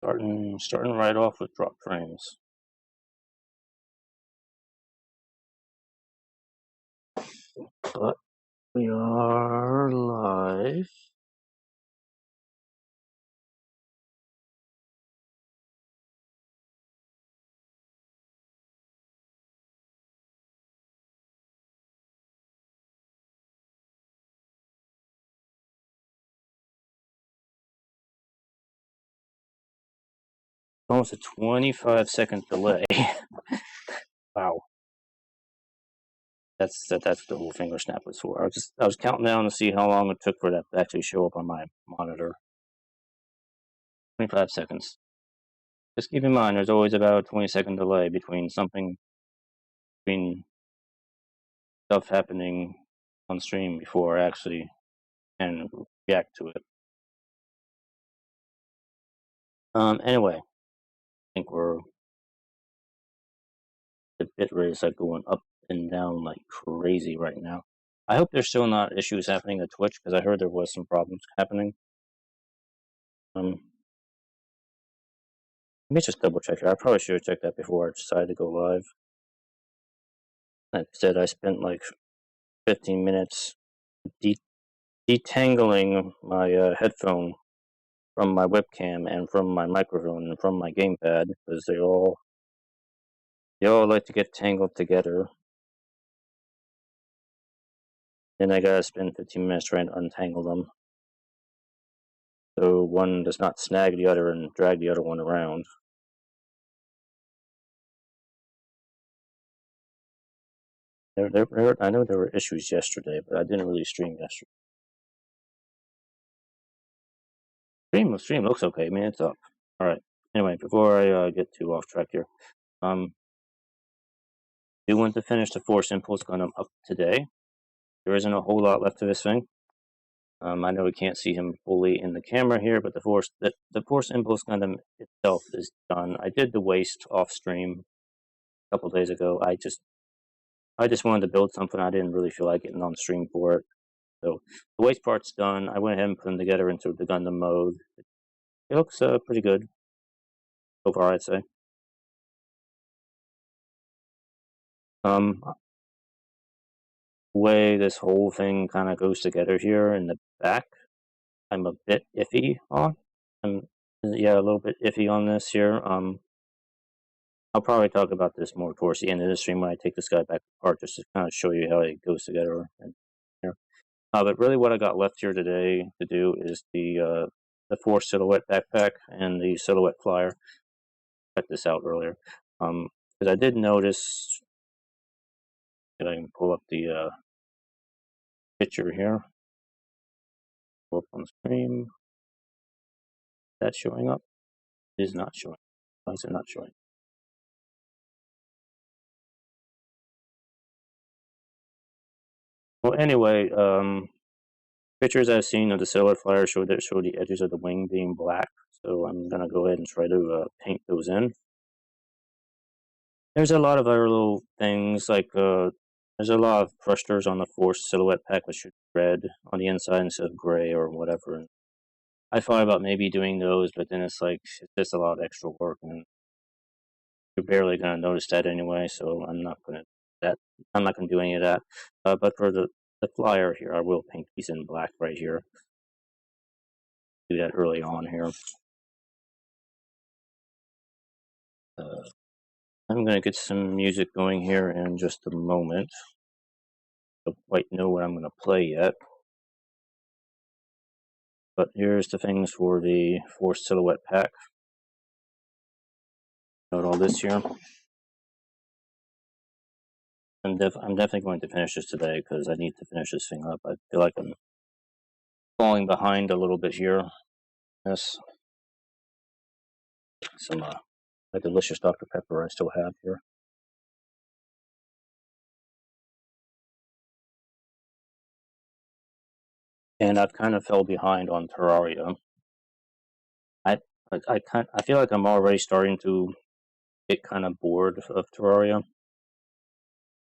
Starting right off with drop frames. But we are live. Almost a 25-second delay. Wow. That's what the whole finger snap was for. I was counting down to see how long it took for that to actually show up on my monitor. 25 seconds. Just keep in mind, there's always about a 20-second delay between stuff happening on stream before I actually can react to it. Anyway, I think the bit rate is like going up and down like crazy right now. I hope there's still not issues happening at Twitch, because I heard there was some problems happening. Let me just double check here. I probably should have checked that before I decided to go live. Instead, I spent like 15 minutes detangling my headphone from my webcam and from my microphone and from my gamepad, because they all like to get tangled together. Then I gotta spend 15 minutes trying to untangle them, so one does not snag the other and drag the other one around. I know there were issues yesterday, but I didn't really stream yesterday. Stream looks okay. I mean, it's up. All right. Anyway, before I get too off track here, do want to finish the Force Impulse Gundam up today. There isn't a whole lot left of this thing. I know we can't see him fully in the camera here, but the Force Impulse Gundam itself is done. I did the waist off stream a couple days ago. I just wanted to build something. I didn't really feel like getting on stream for it. So the waist part's done. I went ahead and put them together into the Gundam mode. It looks pretty good so far, I'd say. The way this whole thing kind of goes together here in the back, I'm a bit iffy on. A little bit iffy on this here. I'll probably talk about this more towards the end of the stream when I take this guy back apart, just to kind of show you how it goes together. But really, what I got left here today to do is the Force Silhouette backpack and the Silhouette flyer. Check this out earlier, because I did notice that I can pull up the picture here. Pull up on screen. Is that showing up? It is not showing. Why is it not showing? Well, anyway, pictures I've seen of the Silhouette flyer show the edges of the wing being black. So I'm gonna go ahead and try to paint those in. There's a lot of other little things, like there's a lot of thrusters on the Force Silhouette pack which should be red on the inside instead of gray or whatever. And I thought about maybe doing those, but then it's just a lot of extra work, and you're barely gonna notice that anyway. So I'm not gonna do any of that. But for the flyer here, I will paint these in black right here. Do that early on here. I'm gonna get some music going here in just a moment. Don't quite know what I'm gonna play yet. But here's the things for the Force Silhouette pack. Note all this here. I'm definitely going to finish this today, because I need to finish this thing up. I feel like I'm falling behind a little bit here. Yes. Some my delicious Dr. Pepper I still have here. And I've kind of fell behind on Terraria. I feel like I'm already starting to get kind of bored of Terraria.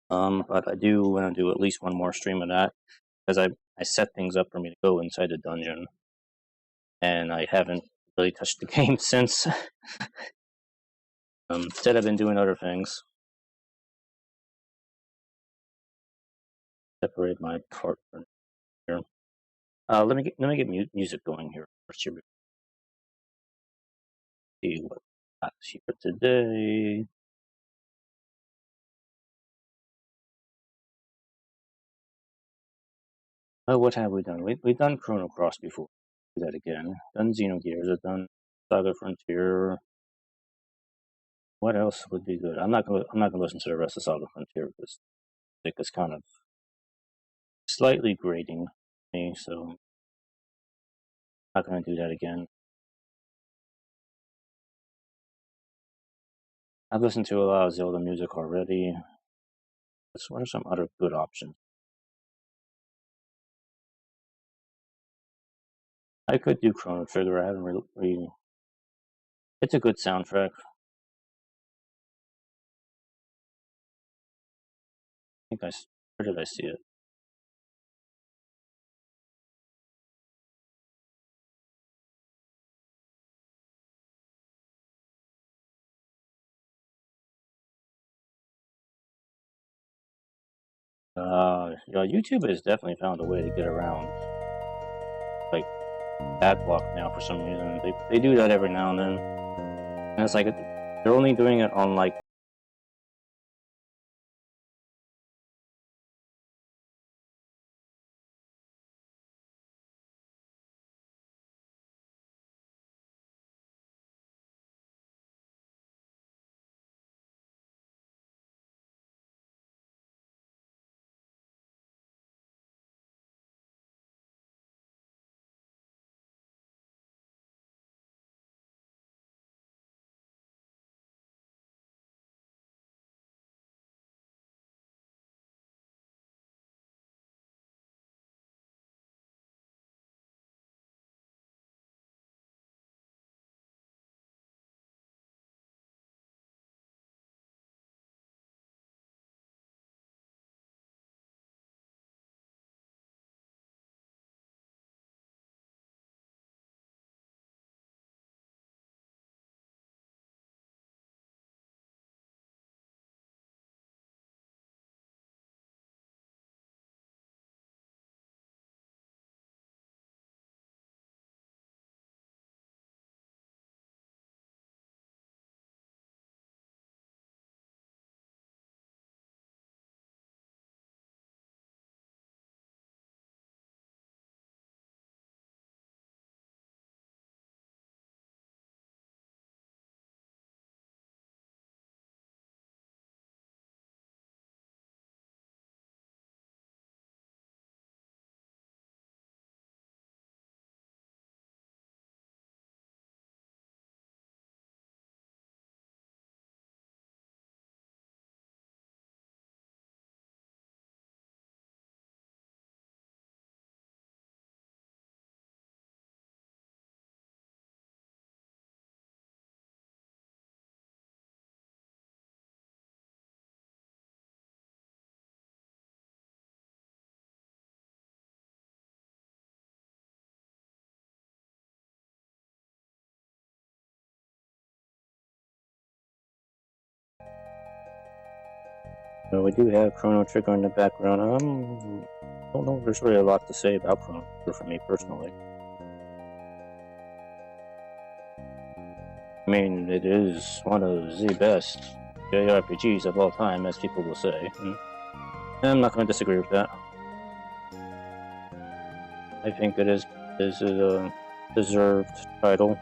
But I do want to do at least one more stream of that, because I set things up for me to go inside the dungeon, and I haven't really touched the game since. Instead, I've been doing other things. Separate my partner here. Let me get music going here first. Here, see what's here today. Oh, what have we done? We've done Chrono Cross before. Do that again. Done Xenogears. I've done Saga Frontier. What else would be good? I'm not gonna listen to the rest of Saga Frontier because it is kind of slightly grating me, so I'm not gonna do that again. I've listened to a lot of Zelda music already. What are some other good options? I could do Chrono Trigger. I haven't really. It's a good soundtrack. Where did I see it? Yeah, YouTube has definitely found a way to get around like ad block now for some reason. They do that every now and then, and it's like they're only doing it on like. We do have Chrono Trigger in the background. I don't know if there's really a lot to say about Chrono Trigger for me personally. I mean, it is one of the best JRPGs of all time, as people will say. And I'm not going to disagree with that. I think it is a deserved title.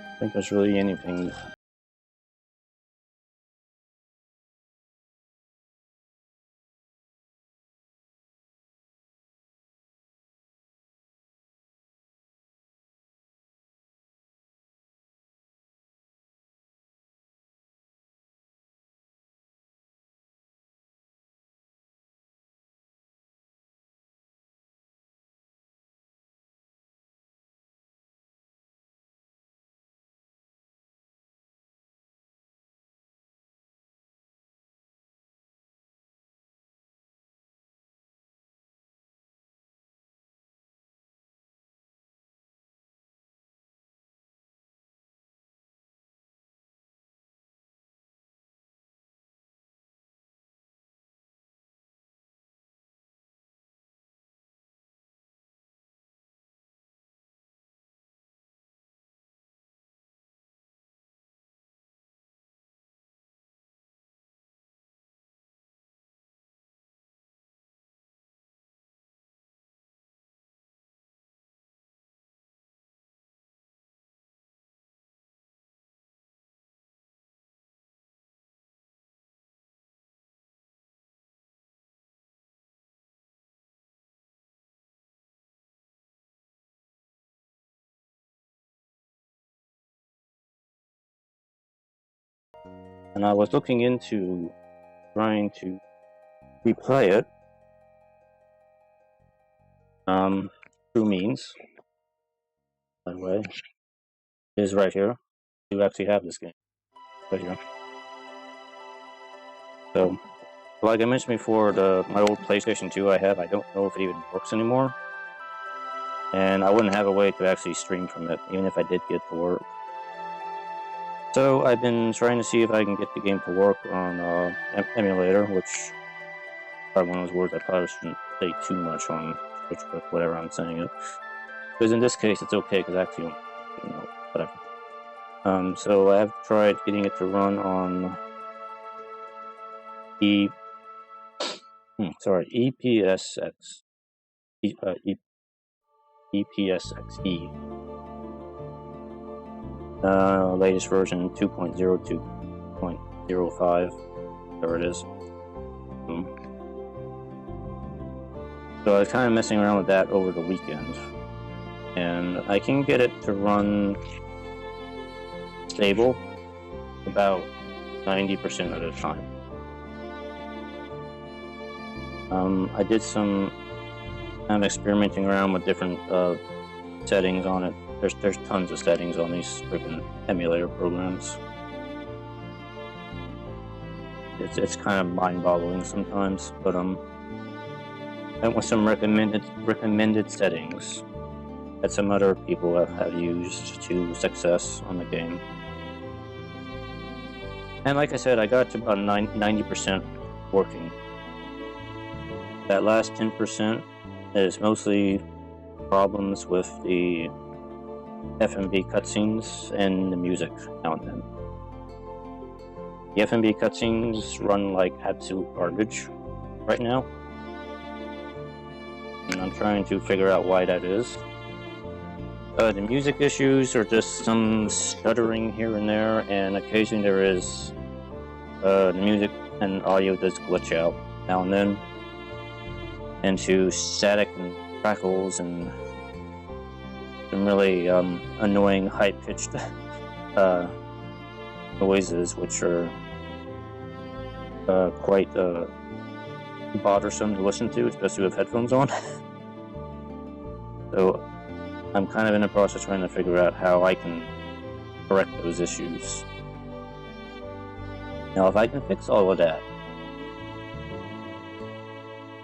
I think there's really anything and I was looking into trying to replay it through means. By the way, it is right here. You actually have this game right here. So, like I mentioned before, my old PlayStation 2 I have, I don't know if it even works anymore. And I wouldn't have a way to actually stream from it, even if I did get to work. So I've been trying to see if I can get the game to work on emulator, which is probably one of those words I probably shouldn't say too much on Twitch, but whatever, I'm saying it. Because in this case, it's okay, because actually, whatever. So I have tried getting it to run on EPSX. EPSXE. Latest version 2.02.05. There it is. So I was kind of messing around with that over the weekend. And I can get it to run stable about 90% of the time. I did some kind of experimenting around with different settings on it. There's tons of settings on these freaking emulator programs. It's kind of mind-boggling sometimes, but I went with some recommended settings that some other people have used to success on the game. And like I said, I got to about 90% working. That last 10% is mostly problems with the FMV cutscenes and the music now and then. The FMV cutscenes run like absolute garbage right now, and I'm trying to figure out why that is. The music issues are just some stuttering here and there, and occasionally there is the music and audio does glitch out now and then into static and crackles and some really annoying high-pitched noises, which are quite bothersome to listen to, especially with headphones on. So I'm kind of in the process trying to figure out how I can correct those issues. Now, if I can fix all of that,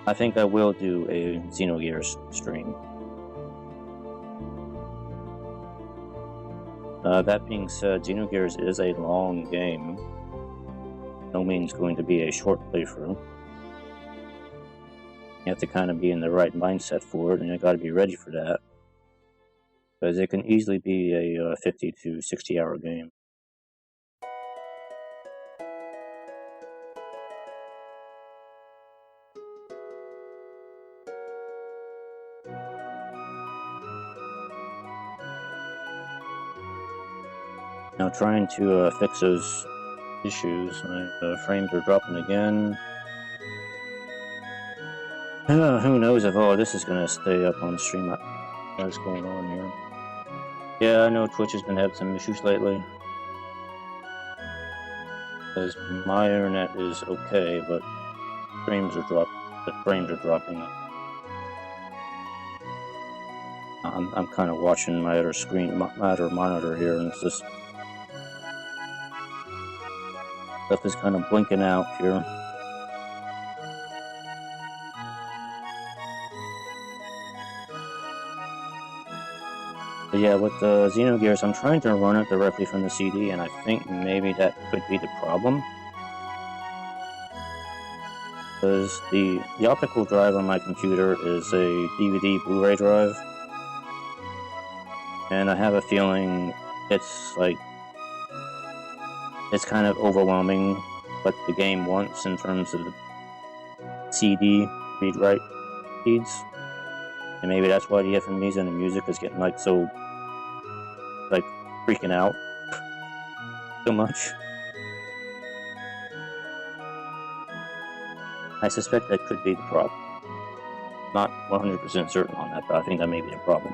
I think I will do a Xenogears stream. That being said, Xenogears is a long game. No means going to be a short playthrough. You have to kind of be in the right mindset for it, and you got to be ready for that. Because it can easily be a 50 to 60 hour game. Now trying to fix those issues. My frames are dropping again. Who knows if all this is going to stay up on stream. What's going on here? Yeah, I know Twitch has been having some issues lately. Because my internet is okay, but the frames are dropping up. I'm kind of watching my other screen, my other monitor here, and it's just stuff is kind of blinking out here. But yeah, with the Xenogears, I'm trying to run it directly from the CD, and I think maybe that could be the problem. Because the optical drive on my computer is a DVD Blu-ray drive, and I have a feeling it's kind of overwhelming what the game wants in terms of CD read-write speeds. And maybe that's why the FMVs and the music is getting so freaking out so much. I suspect that could be the problem. Not 100% certain on that, but I think that may be the problem.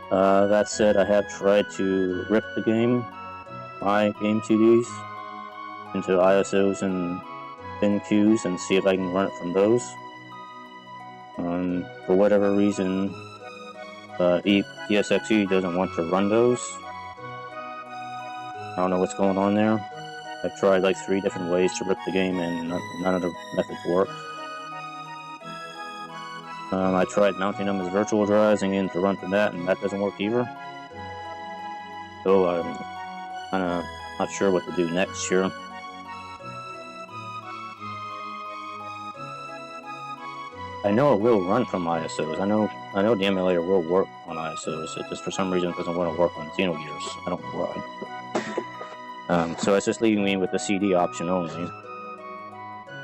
That said, I have tried to rip the game, my game CDs, into ISOs and bin queues and see if I can run it from those. For whatever reason, ESXE doesn't want to run those. I don't know what's going on there. I've tried like 3 different ways to rip the game and none of the methods work. I tried mounting them as virtual drives and getting to run from that, and that doesn't work either. So I'm kinda not sure what to do next here. I know it will run from ISOs. I know the emulator will work on ISOs. It just for some reason doesn't want to work on Xenogears. I don't know why. So it's just leaving me with the CD option only.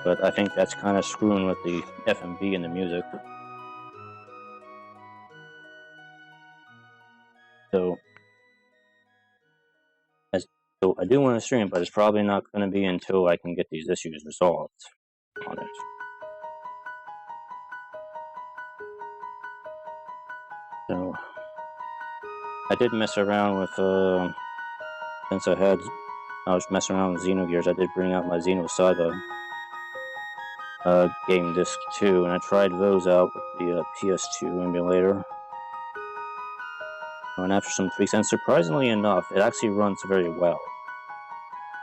But I think that's kind of screwing with the FMV and the music. So I do want to stream, but it's probably not going to be until I can get these issues resolved on it. So I did mess around with since I was messing around with Xenogears. I did bring out my Xenosaga game disc too, and I tried those out with the PS2 emulator. And after some tweaks, and surprisingly enough, it actually runs very well.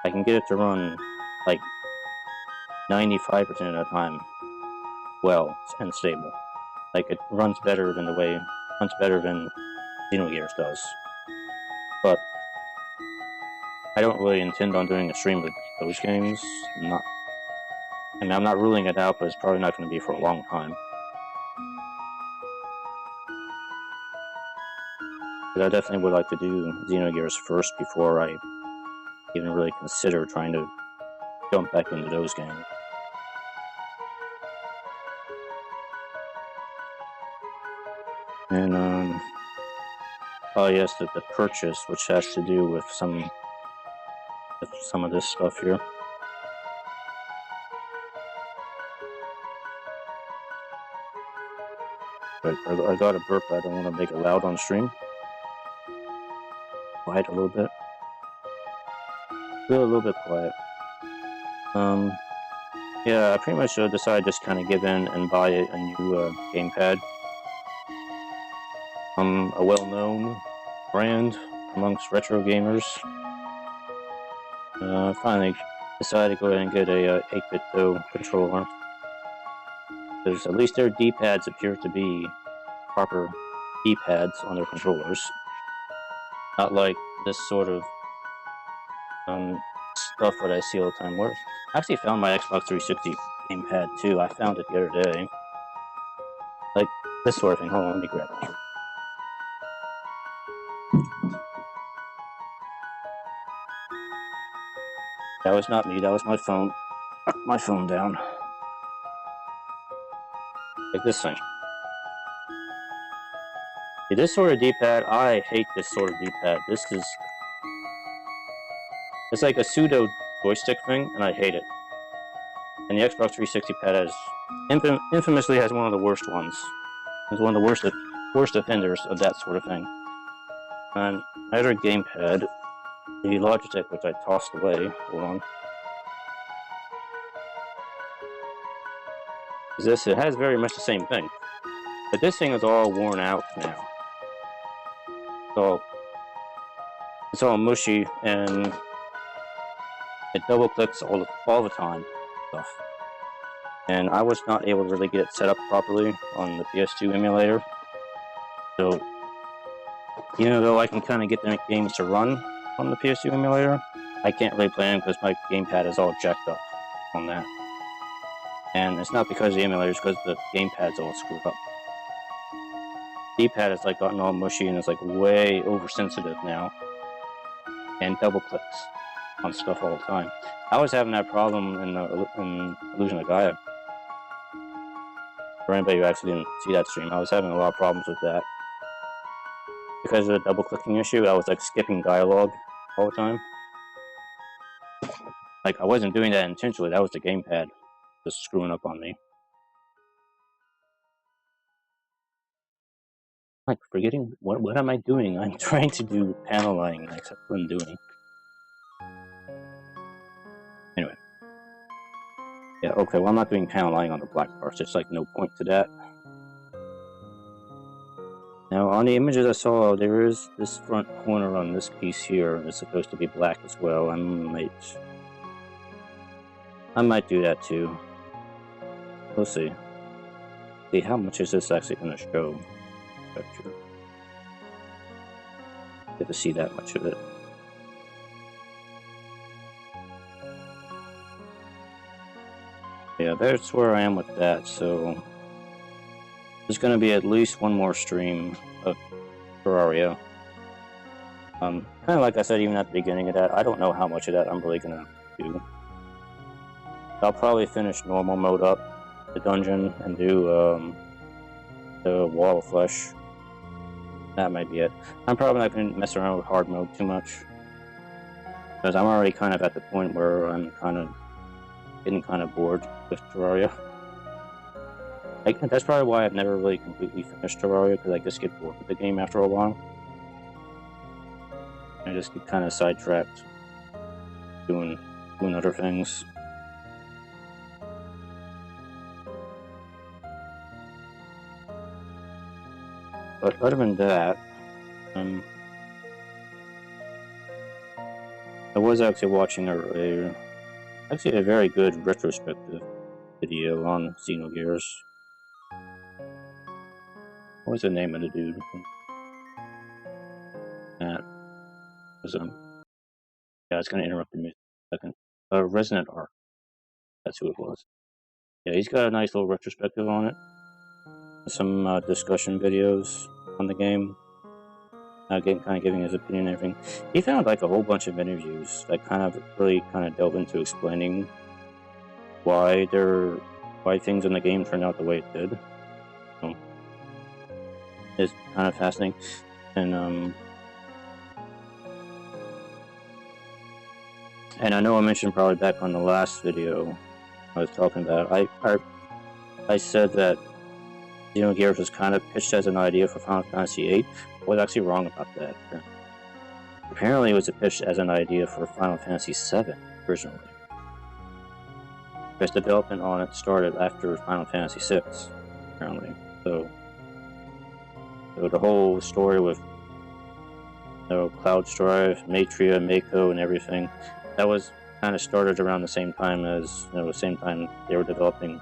I can get it to run like 95% of the time well and stable. Like it runs better than Xenogears does. But I don't really intend on doing a stream with those games. I'm not ruling it out, but it's probably not going to be for a long time. But I definitely would like to do Xenogears first before I even really consider trying to jump back into those games. And oh yes, the purchase, which has to do with some of this stuff here. But I got a burp. I don't want to make it loud on stream. Quiet a little bit. Feel a little bit quiet. Yeah, I pretty much decided to just kind of give in and buy a new gamepad. A well-known brand amongst retro gamers. Finally decided to go ahead and get a 8-bit controller. Because at least their D-pads appear to be proper D-pads on their controllers. Not like this sort of stuff that I see all the time. Where I actually found my Xbox 360 gamepad too. I found it the other day. Like this sort of thing. Hold on, let me grab it. That was not me, that was my phone. My phone down. Like this thing. See, this sort of D-pad, I hate this sort of D-pad. It's like a pseudo joystick thing, and I hate it. And the Xbox 360 pad infamously has one of the worst ones. It's one of the worst offenders of that sort of thing. And my other gamepad, the Logitech, which I tossed away. Hold on. It has very much the same thing. But this thing is all worn out now. So it's all mushy and it double clicks all the time. Stuff. And I was not able to really get it set up properly on the PS2 emulator. So even though I can kind of get the games to run on the PS2 emulator, I can't really play them because my gamepad is all jacked up on that. And it's not because of the emulator, it's because the gamepad's all screwed up. D-pad has like gotten all mushy and it's like way oversensitive now. And double clicks on stuff all the time. I was having that problem in Illusion of Gaia. For anybody who actually didn't see that stream, I was having a lot of problems with that. Because of the double clicking issue, I was like skipping dialogue all the time. Like I wasn't doing that intentionally, that was the gamepad just screwing up on me. Like forgetting what am I doing? I'm trying to do panel lighting, except what I'm doing. Yeah, okay, well I'm not doing panel lining on the black parts, there's like no point to that. Now on the images I saw, there is this front corner on this piece here, it's supposed to be black as well. I might do that too. We'll see. See, how much is this actually going to show? Get to see that much of it. Yeah, that's where I am with that, so there's going to be at least one more stream of Terraria. Kind of like I said even at the beginning of that, I don't know how much of that I'm really going to do. I'll probably finish normal mode up, the dungeon, and do the wall of flesh. That might be it. I'm probably not going to mess around with hard mode too much, because I'm already kind of at the point where I'm kind of getting kind of bored with Terraria. That's probably why I've never really completely finished Terraria, because I just get bored with the game after a while. I just get kind of sidetracked doing other things. But other than that, I was actually watching a very good retrospective video on Xenogears. What was the name of the dude? That was yeah, it's gonna interrupt me a second. Resonant Arc. That's who it was. Yeah, he's got a nice little retrospective on it. Some discussion videos on the game. Kind of giving his opinion and everything. He found like a whole bunch of interviews that kind of really delve into explaining why things in the game turned out the way it did. So, it's kind of fascinating, and I know I mentioned probably back on the last video I was talking about. I said that Xenogears was kind of pitched as an idea for Final Fantasy VIII. I was actually wrong about that. Apparently, it was pitched as an idea for Final Fantasy VII originally. Because development on it started after Final Fantasy VI, apparently. So the whole story with Cloud Strife, Matria, Mako, and everything, that was kind of started around the same time as the same time they were developing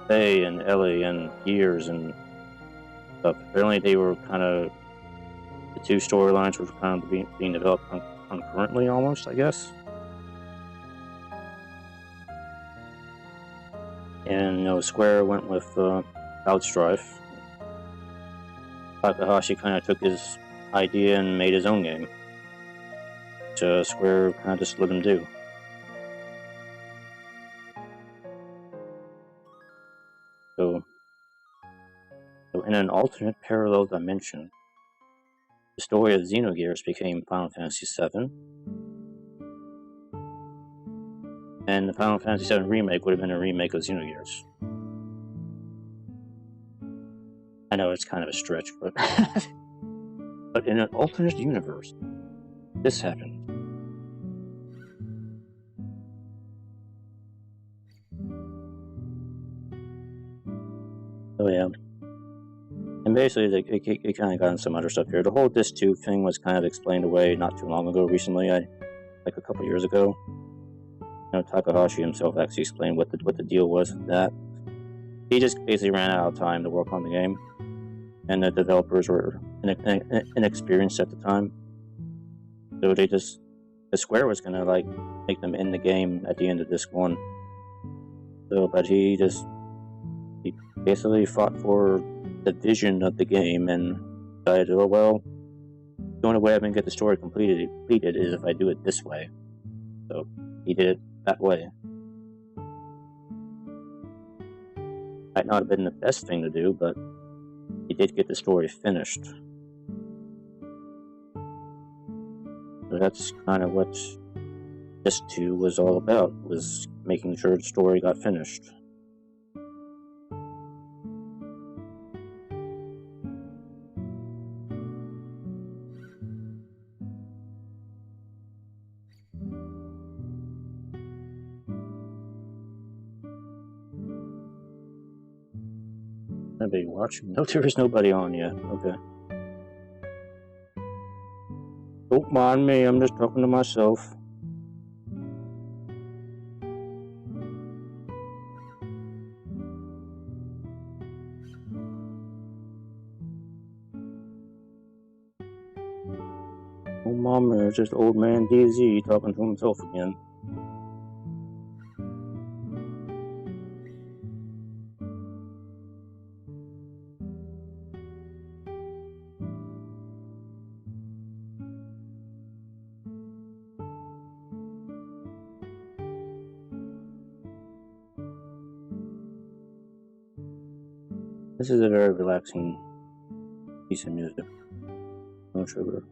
Faye and Ellie and Gears and stuff. Apparently, they were kind of the two storylines were kind of being developed concurrently, almost, I guess. And Square went with Cloud Strife. Takahashi kind of took his idea and made his own game, which Square kind of just let him do. So in an alternate parallel dimension, the story of Xenogears became Final Fantasy VII, and the Final Fantasy VII remake would have been a remake of Xenogears. I know it's kind of a stretch, but but in an alternate universe, this happened. So yeah. And basically, it kind of got into some other stuff here. The whole Disc 2 thing was kind of explained away not too long ago recently, like a couple years ago. Takahashi himself actually explained what the deal was with that. He just basically ran out of time to work on the game, and the developers were inexperienced at the time. So the Square was gonna make them end the game at the end of Disc 1. So, but he basically fought for the vision of the game and decided, oh well, the only way I'm gonna get the story completed is if I do it this way. So he did it that way. Might not have been the best thing to do, but he did get the story finished. So that's kind of what Disc 2 was all about, was making sure the story got finished. Anybody watching? No, there is nobody on yet. Okay. Don't mind me, I'm just talking to myself. Don't mind me, it's just old man DZ talking to himself again. This is a very relaxing piece of music. No sugar.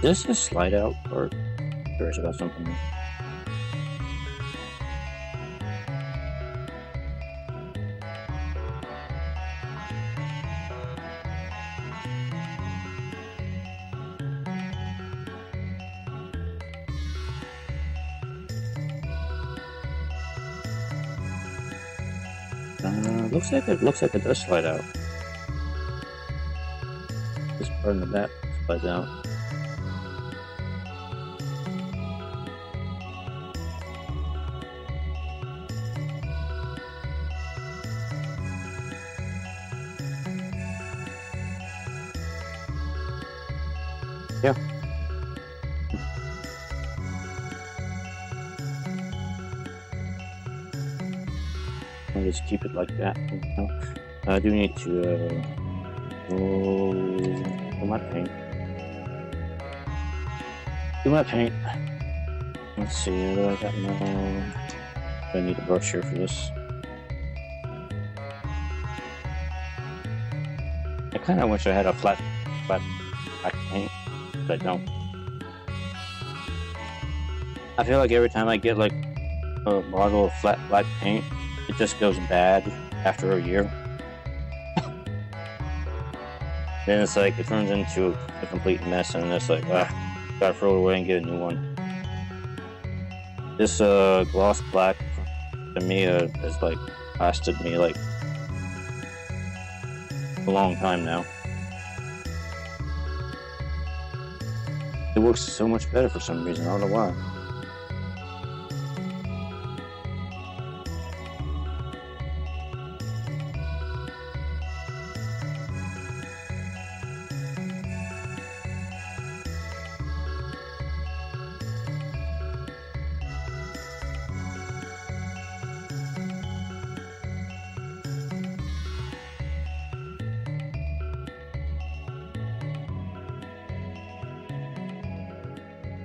This is slide out part. Curious about something. Looks like it does slide out. This part in the back slides out. Yeah. I'll just keep it like that. I do need to do my paint. Let's see, what do I got now? I need a brush here for this. I kind of wish I had a flat black paint, but I don't. I feel like every time I get like a bottle of flat black paint, it just goes bad after a year. Then it's like it turns into a complete mess, and it's like, gotta throw it away and get a new one. This gloss black to me has like lasted me like a long time now. It works so much better for some reason. I don't know why.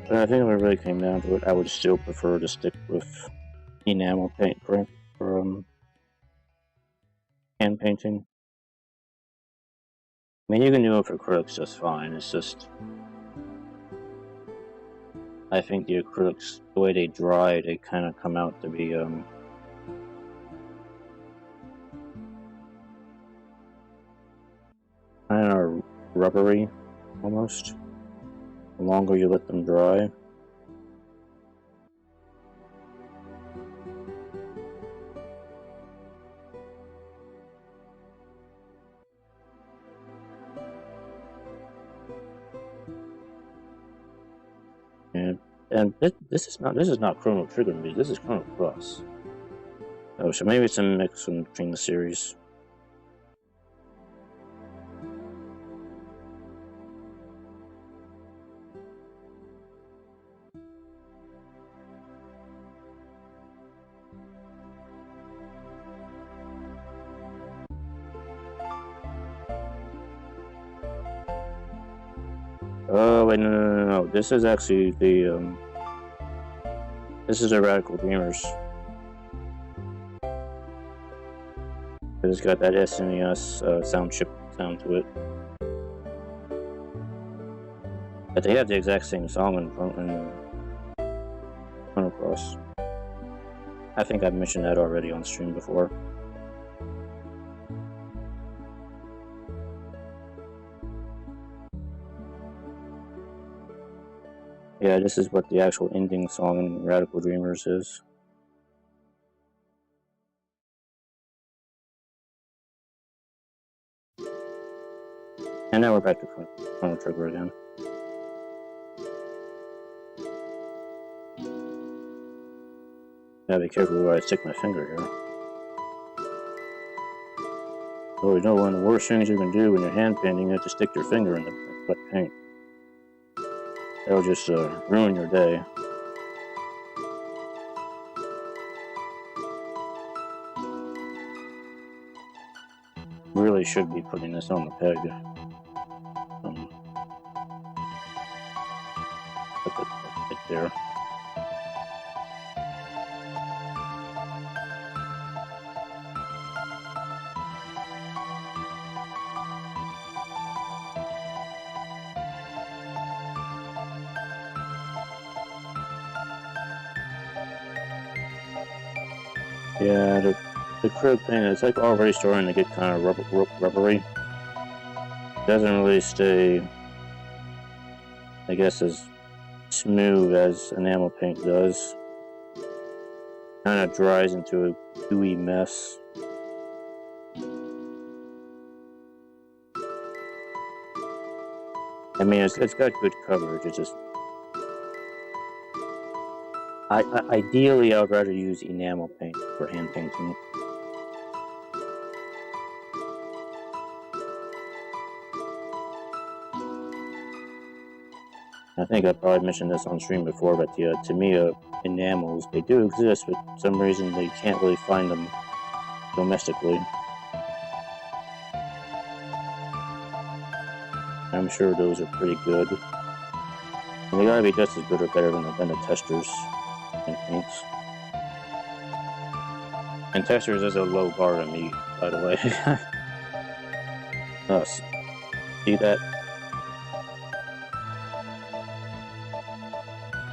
But I think if it really came down to it, I would still prefer to stick with enamel paint for hand painting. I mean, you can do it for acrylics just fine. It's just, I think the acrylics, the way they dry, they kind of come out to be kind of rubbery, almost. The longer you let them dry. And this is not Chrono Trigger music. This is Chrono Cross. Oh, so maybe it's a mix between the series. Oh wait, no. This is actually the this is the Radical Dreamers. It's got that SNES sound chip sound to it. But they have the exact same song in Chrono Cross. I think I've mentioned that already on stream before. Yeah, this is what the actual ending song in Radical Dreamers is. And now we're back to Chrono Trigger again. Gotta be careful where I stick my finger here. So you know, one of the worst things you can do when you're hand painting is to stick your finger in the wet paint. That'll just ruin your day. Really should be putting this on the peg. Put it there. Yeah, the crib thing is like already starting to get kind of rubbery. Doesn't really stay, I guess, as smooth as enamel paint does. Kind of dries into a gooey mess. I mean, it's got good coverage. It's just, ideally, I would rather use enamel paint for hand painting. I think I probably mentioned this on stream before, but to me, enamels, they do exist, but for some reason they can't really find them domestically. I'm sure those are pretty good. And they gotta be just as good or better than the testers and paints. And testers is a low bar to meet, by the way. See that?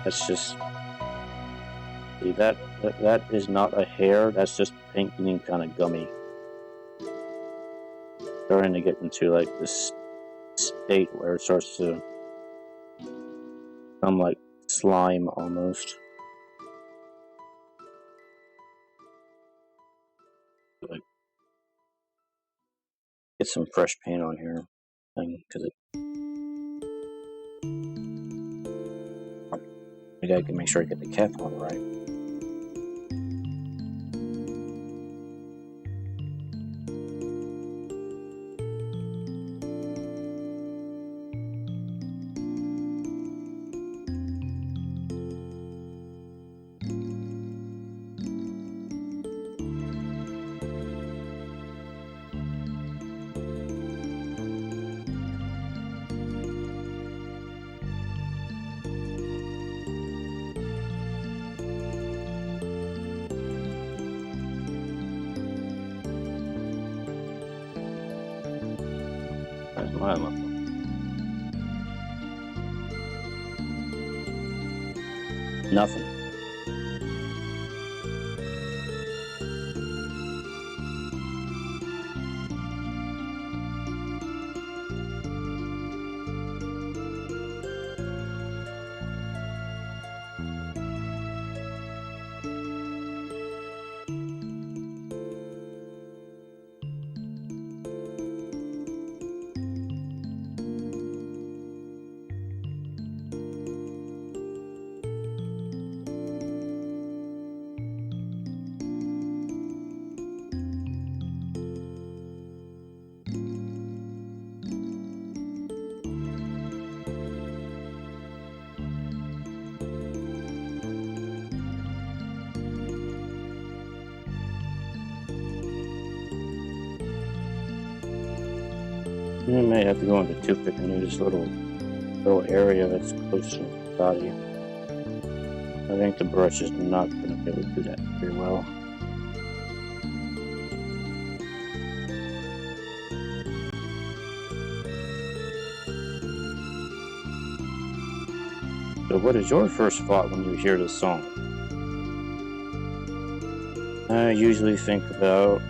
That's just... See, that is not a hair, that's just paint getting kind of gummy. Starting to get into like this state where it starts to become like slime almost. Like, get some fresh paint on here, because I gotta make sure I get the cap on right. That's my level. Nothing. You may have to go into toothpick and do this little area that's close to the body. I think the brush is not going to be able to do that very well. So what is your first thought when you hear this song? I usually think about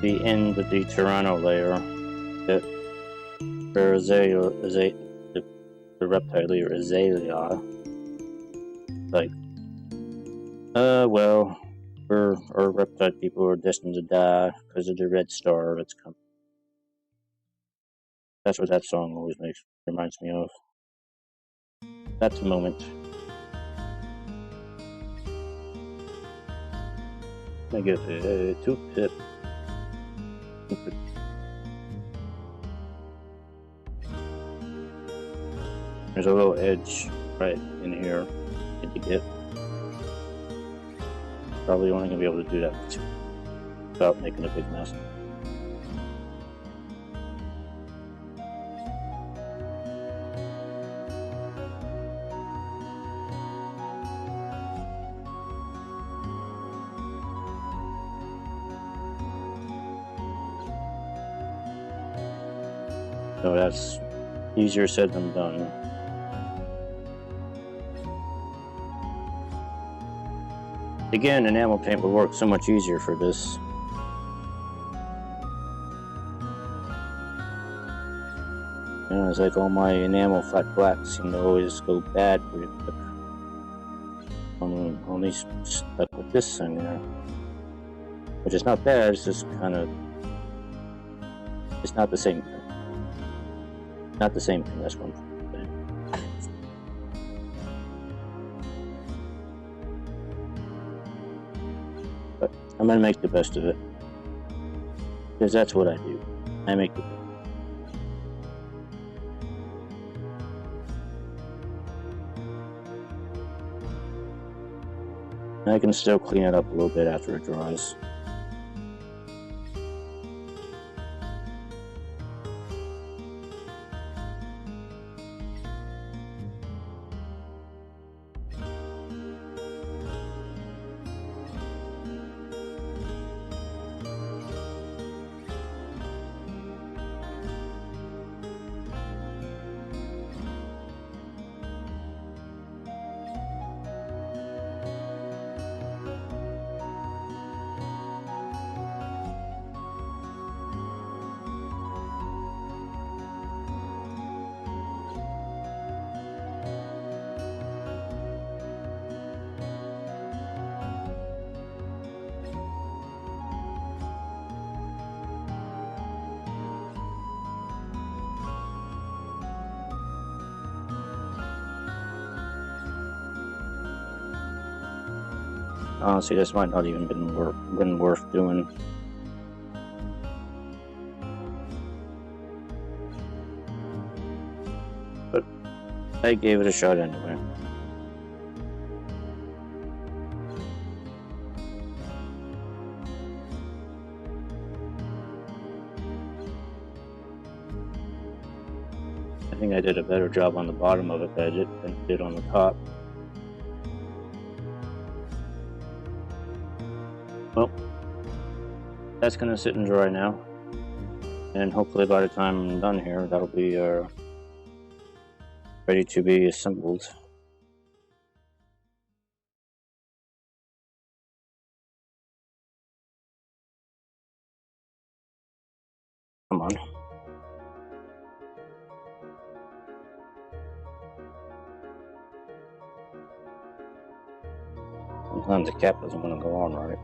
the end of the Toronto layer, that where the reptile layer Azalea, like, well, our reptile people are destined to die because of the red star that's coming. That's what that song always reminds me of. That moment. I get a toothpick. There's a little edge right in here to get. Probably only gonna be able to do that without making a big mess. So that's easier said than done. Again, enamel paint would work so much easier for this. You know, it's like all my enamel flat blacks seem to always go bad pretty quick. I'm only stuck with this thing here. Which is not bad, it's just kind of... It's not the same thing. Not the same thing, that's one thing. But I'm gonna make the best of it. Because that's what I do. I make the best. I can still clean it up a little bit after it dries. Honestly, this might not even been worth doing. But I gave it a shot anyway. I think I did a better job on the bottom of it than I did on the top. Well, that's gonna sit and dry now, and hopefully by the time I'm done here, that'll be ready to be assembled. Come on. Sometimes the cap doesn't want to go on right.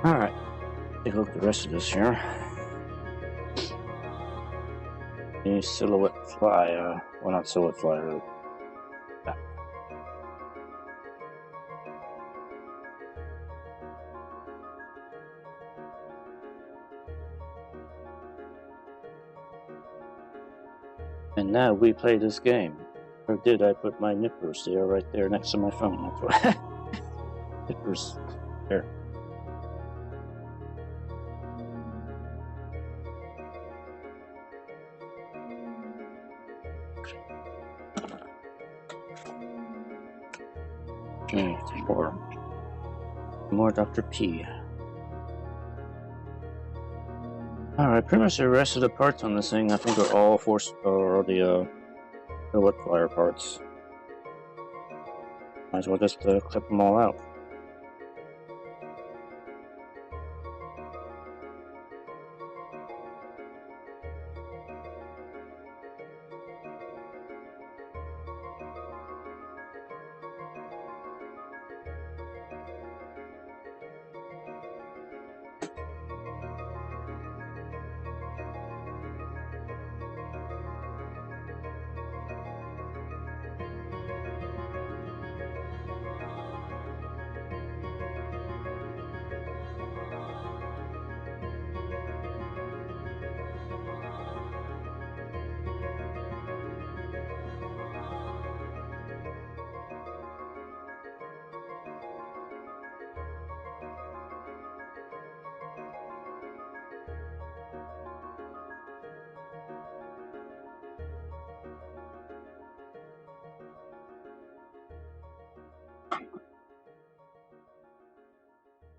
Alright, take a look at the rest of this here. A silhouette fly, well, not silhouette fly, back. And now we play this game. Or did I put my nippers there, right there next to my phone? That's what. Nippers. There. More Dr. P. Alright, pretty much the rest of the parts on this thing, I think are all the silhouette flyer parts. Might as well just clip them all out.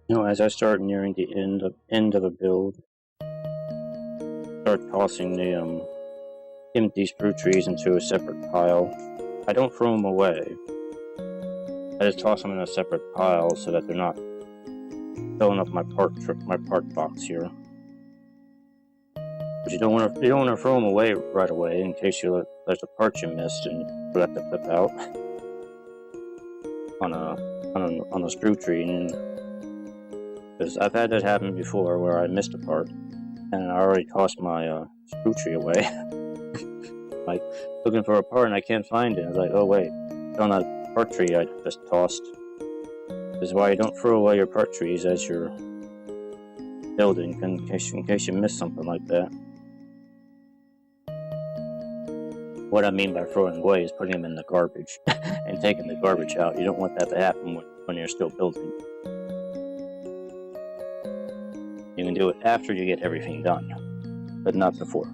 You know, as I start nearing the end of a build, start tossing the empty sprue trees into a separate pile. I don't throw them away. I just toss them in a separate pile so that they're not filling up my part box here. But you don't want to throw them away right away in case there's a part you missed and you forgot to flip out on a sprue tree. Because I've had that happen before where I missed a part and I already tossed my sprue tree away. Like looking for a part and I can't find it. I was like, oh wait, it's on that part tree I just tossed. This is why you don't throw away your part trees as you're building in case you miss something like that. What I mean by throwing away is putting them in the garbage and taking the garbage out. You don't want that to happen when you're still building. You can do it after you get everything done, but not before.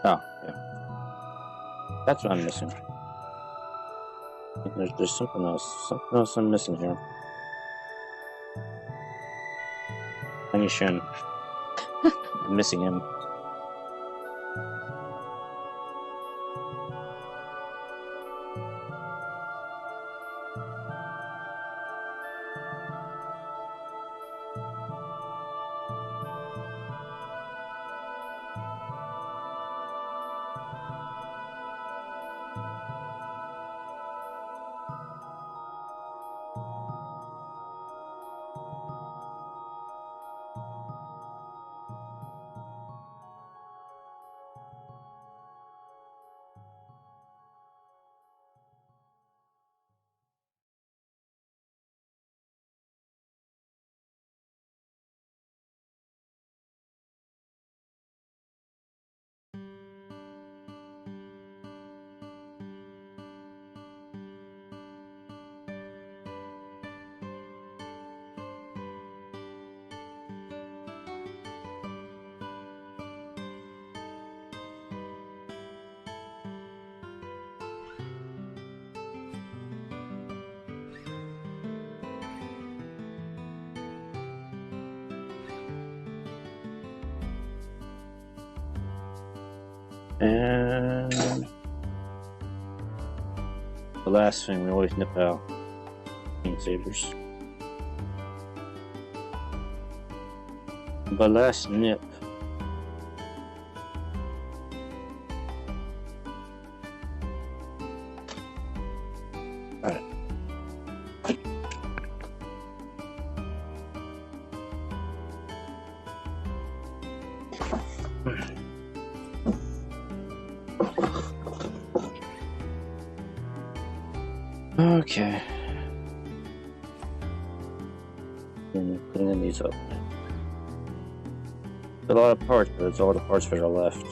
Oh, yeah. That's what I'm missing. There's something else I'm missing here. Tiny Shin. I'm missing him. And the last thing, we always nip out sabers. The last nip. Alright. Okay. And cleaning these up. A lot of parts, but it's all the parts that are left.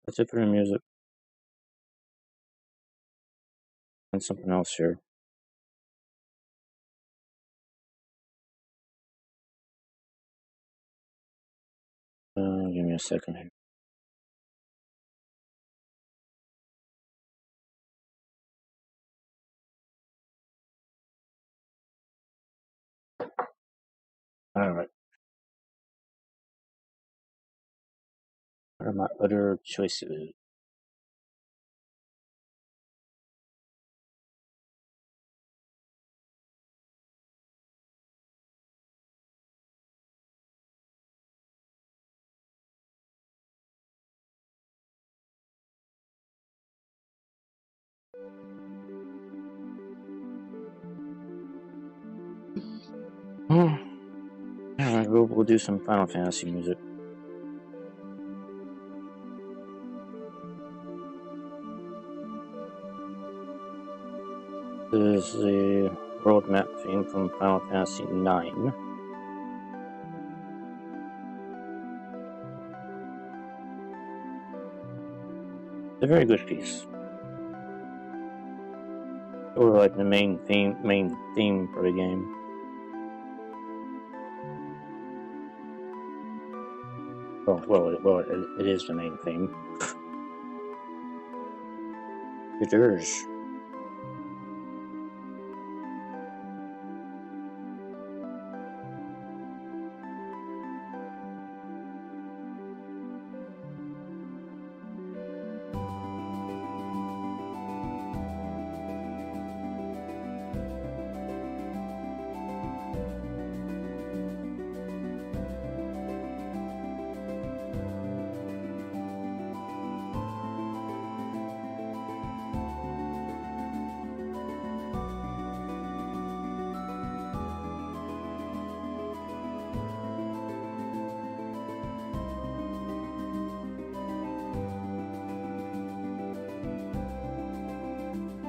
That's it for the music. And something else here. Give me a second here. Alright. What are my other choices? Alright, we'll do some Final Fantasy music. This is the world map theme from Final Fantasy IX. It's a very good piece. Sort of like the main theme for the game. it is the main theme. It is.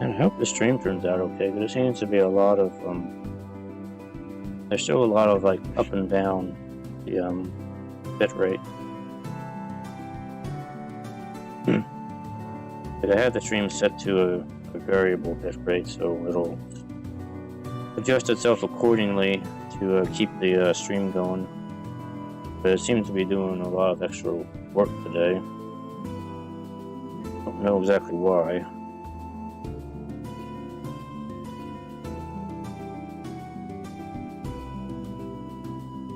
And I hope the stream turns out okay. There seems to be a lot of there's still a lot of like up and down the bit rate. But I have the stream set to a variable bit rate, so it'll adjust itself accordingly to keep the stream going. But it seems to be doing a lot of extra work today. Don't know exactly why.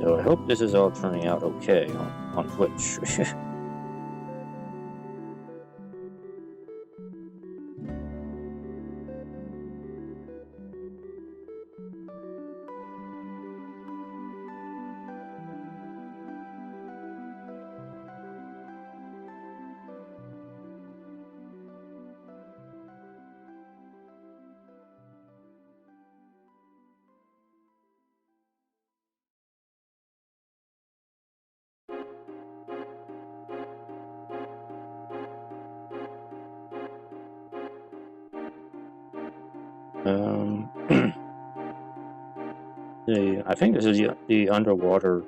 So I hope this is all turning out okay on Twitch. I think this is the underwater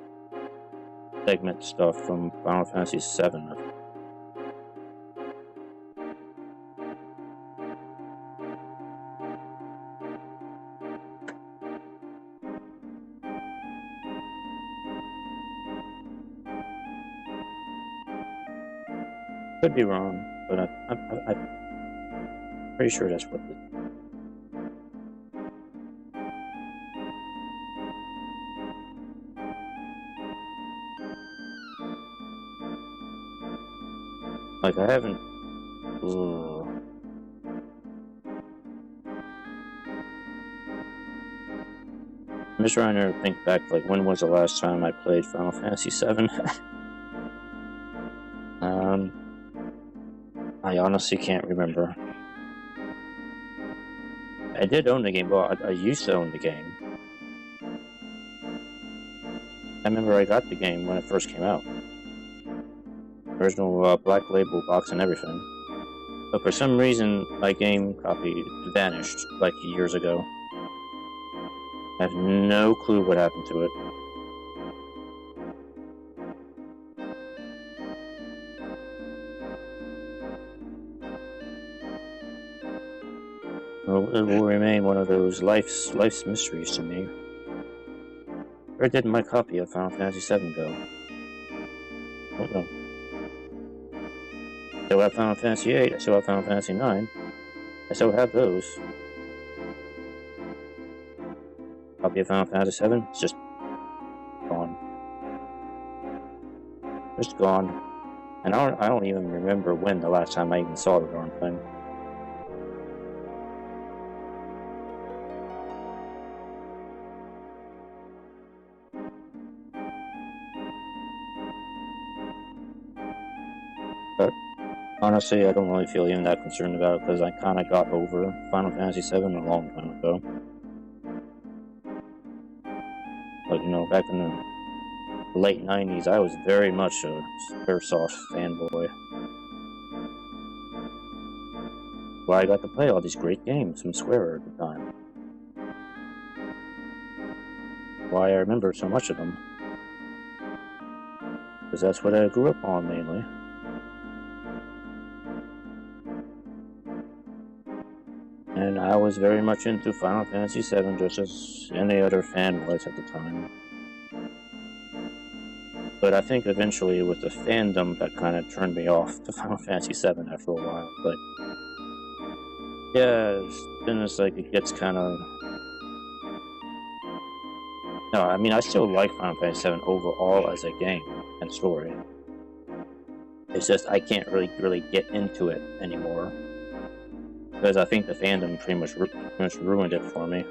segment stuff from Final Fantasy VII. Could be wrong, but I'm pretty sure that's what the like I haven't. I'm just trying to think back, like when was the last time I played Final Fantasy VII? I honestly can't remember. I did own the game. Well, I used to own the game. I remember I got the game when it first came out. Original black label box and everything. But for some reason, my game copy vanished like years ago. I have no clue what happened to it. It will remain one of those life's mysteries to me. Where did my copy of Final Fantasy VII go? I don't know. I still have Final Fantasy VIII, I still have Final Fantasy IX. I still have those. Copy of Final Fantasy VII, it's just gone. Just gone. And I don't even remember when the last time I even saw the darn thing. But honestly, I don't really feel even that concerned about it because I kind of got over Final Fantasy VII a long time ago. Like, you know, back in the late 90s, I was very much a Squaresoft fanboy. Well, I got to play all these great games from Square at the time. Why I remember so much of them. Because that's what I grew up on, mainly. And I was very much into Final Fantasy VII, just as any other fan was at the time. But I think eventually it was the fandom that kind of turned me off to Final Fantasy VII after a while. But yeah, then it's like it gets kind of. No, I mean I still like Final Fantasy VII overall as a game and story. It's just I can't really get into it anymore because I think the fandom pretty much ruined it for me,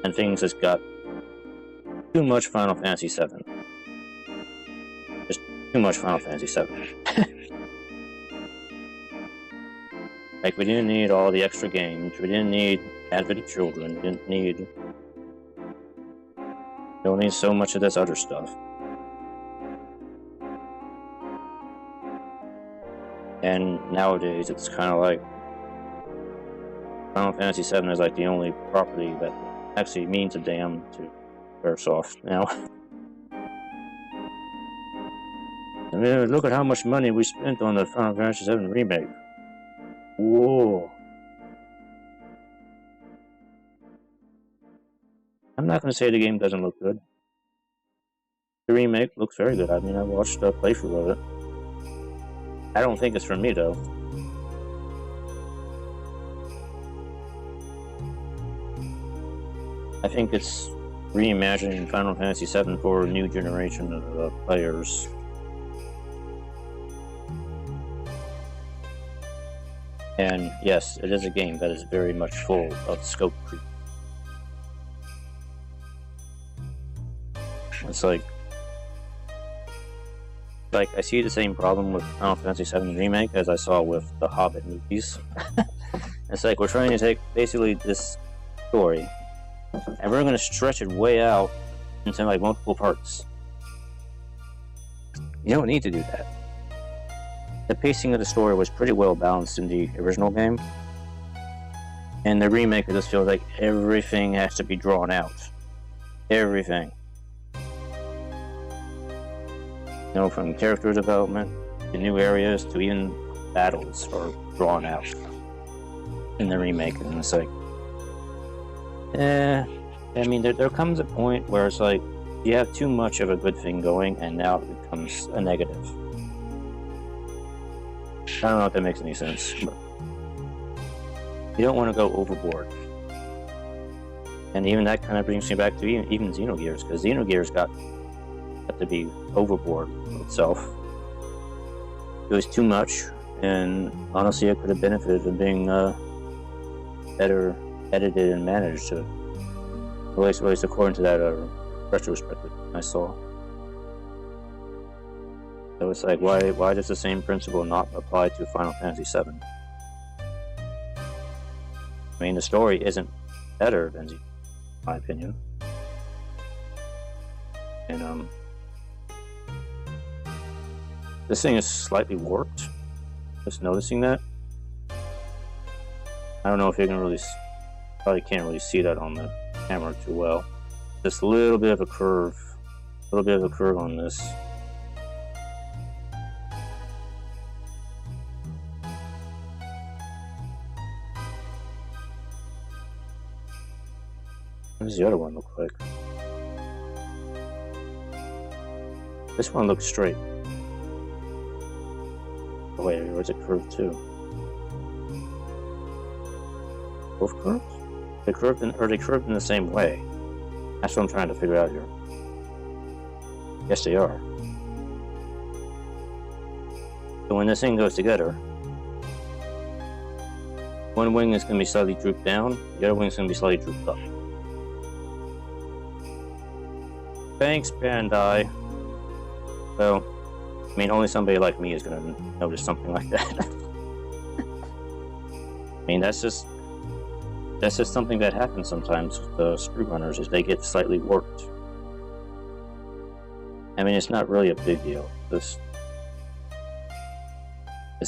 and things just got too much Final Fantasy VII. Just too much Final Fantasy VII. Like, we didn't need all the extra games, we didn't need Advent Children, we don't need so much of this other stuff. And nowadays, it's kind of like Final Fantasy VII is like the only property that actually means a damn to Airsoft now. I mean, look at how much money we spent on the Final Fantasy VII remake. Whoa. I'm not going to say the game doesn't look good. The remake looks very good. I mean, I watched a playthrough of it. I don't think it's for me, though. I think it's reimagining Final Fantasy VII for a new generation of players. And yes, it is a game that is very much full of scope creep. It's like I see the same problem with Final Fantasy VII Remake as I saw with the Hobbit movies. It's like we're trying to take basically this story and we're going to stretch it way out into like multiple parts. You don't need to do that. The pacing of the story was pretty well balanced in the original game, and the remake, it just feels like everything has to be drawn out. Everything. You know, from character development to new areas to even battles are drawn out in the remake, and it's like, I mean, there comes a point where it's like you have too much of a good thing going, and now it becomes a negative. I don't know if that makes any sense, but you don't want to go overboard. And even that kind of brings me back to even Xenogears, because Xenogears got to be overboard with itself. It was too much, and honestly, it could have benefited from being better edited and managed, at least according to that retrospective I saw. So it's like, why does the same principle not apply to Final Fantasy VII? I mean, the story isn't better than in my opinion. And this thing is slightly warped. Just noticing that. I don't know if you can probably can't really see that on the camera too well. Just a little bit of a curve on this. What does the other one look like? This one looks straight. Oh wait, or is it curved too? Both curved? Are they curved in the same way? That's what I'm trying to figure out here. Yes, they are. So when this thing goes together, one wing is going to be slightly drooped down, the other wing is going to be slightly drooped up. Thanks, Bandai. Well, I mean, only somebody like me is going to notice something like that. I mean, that's just something that happens sometimes with the screw runners, is they get slightly warped. I mean, it's not really a big deal. It's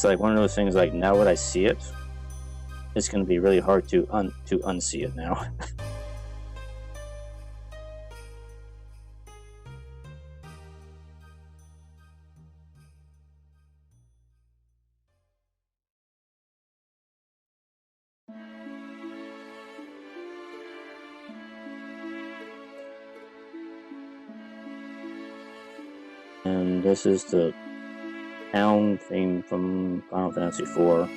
like one of those things, like, now that I see it, it's going to be really hard to unsee it now. and this is the town theme from Final Fantasy IV.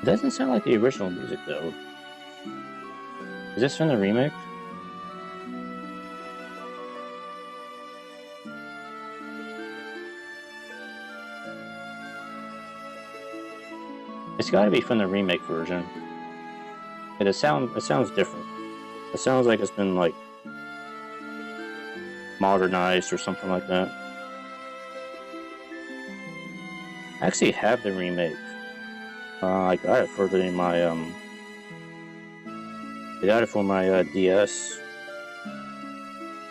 It doesn't sound like the original music, though. Is this from the remake? It's gotta be from the remake version. It sounds different. It sounds like it's been, like, modernized or something like that. I actually have the remake. I got it for my, I got it for my, DS.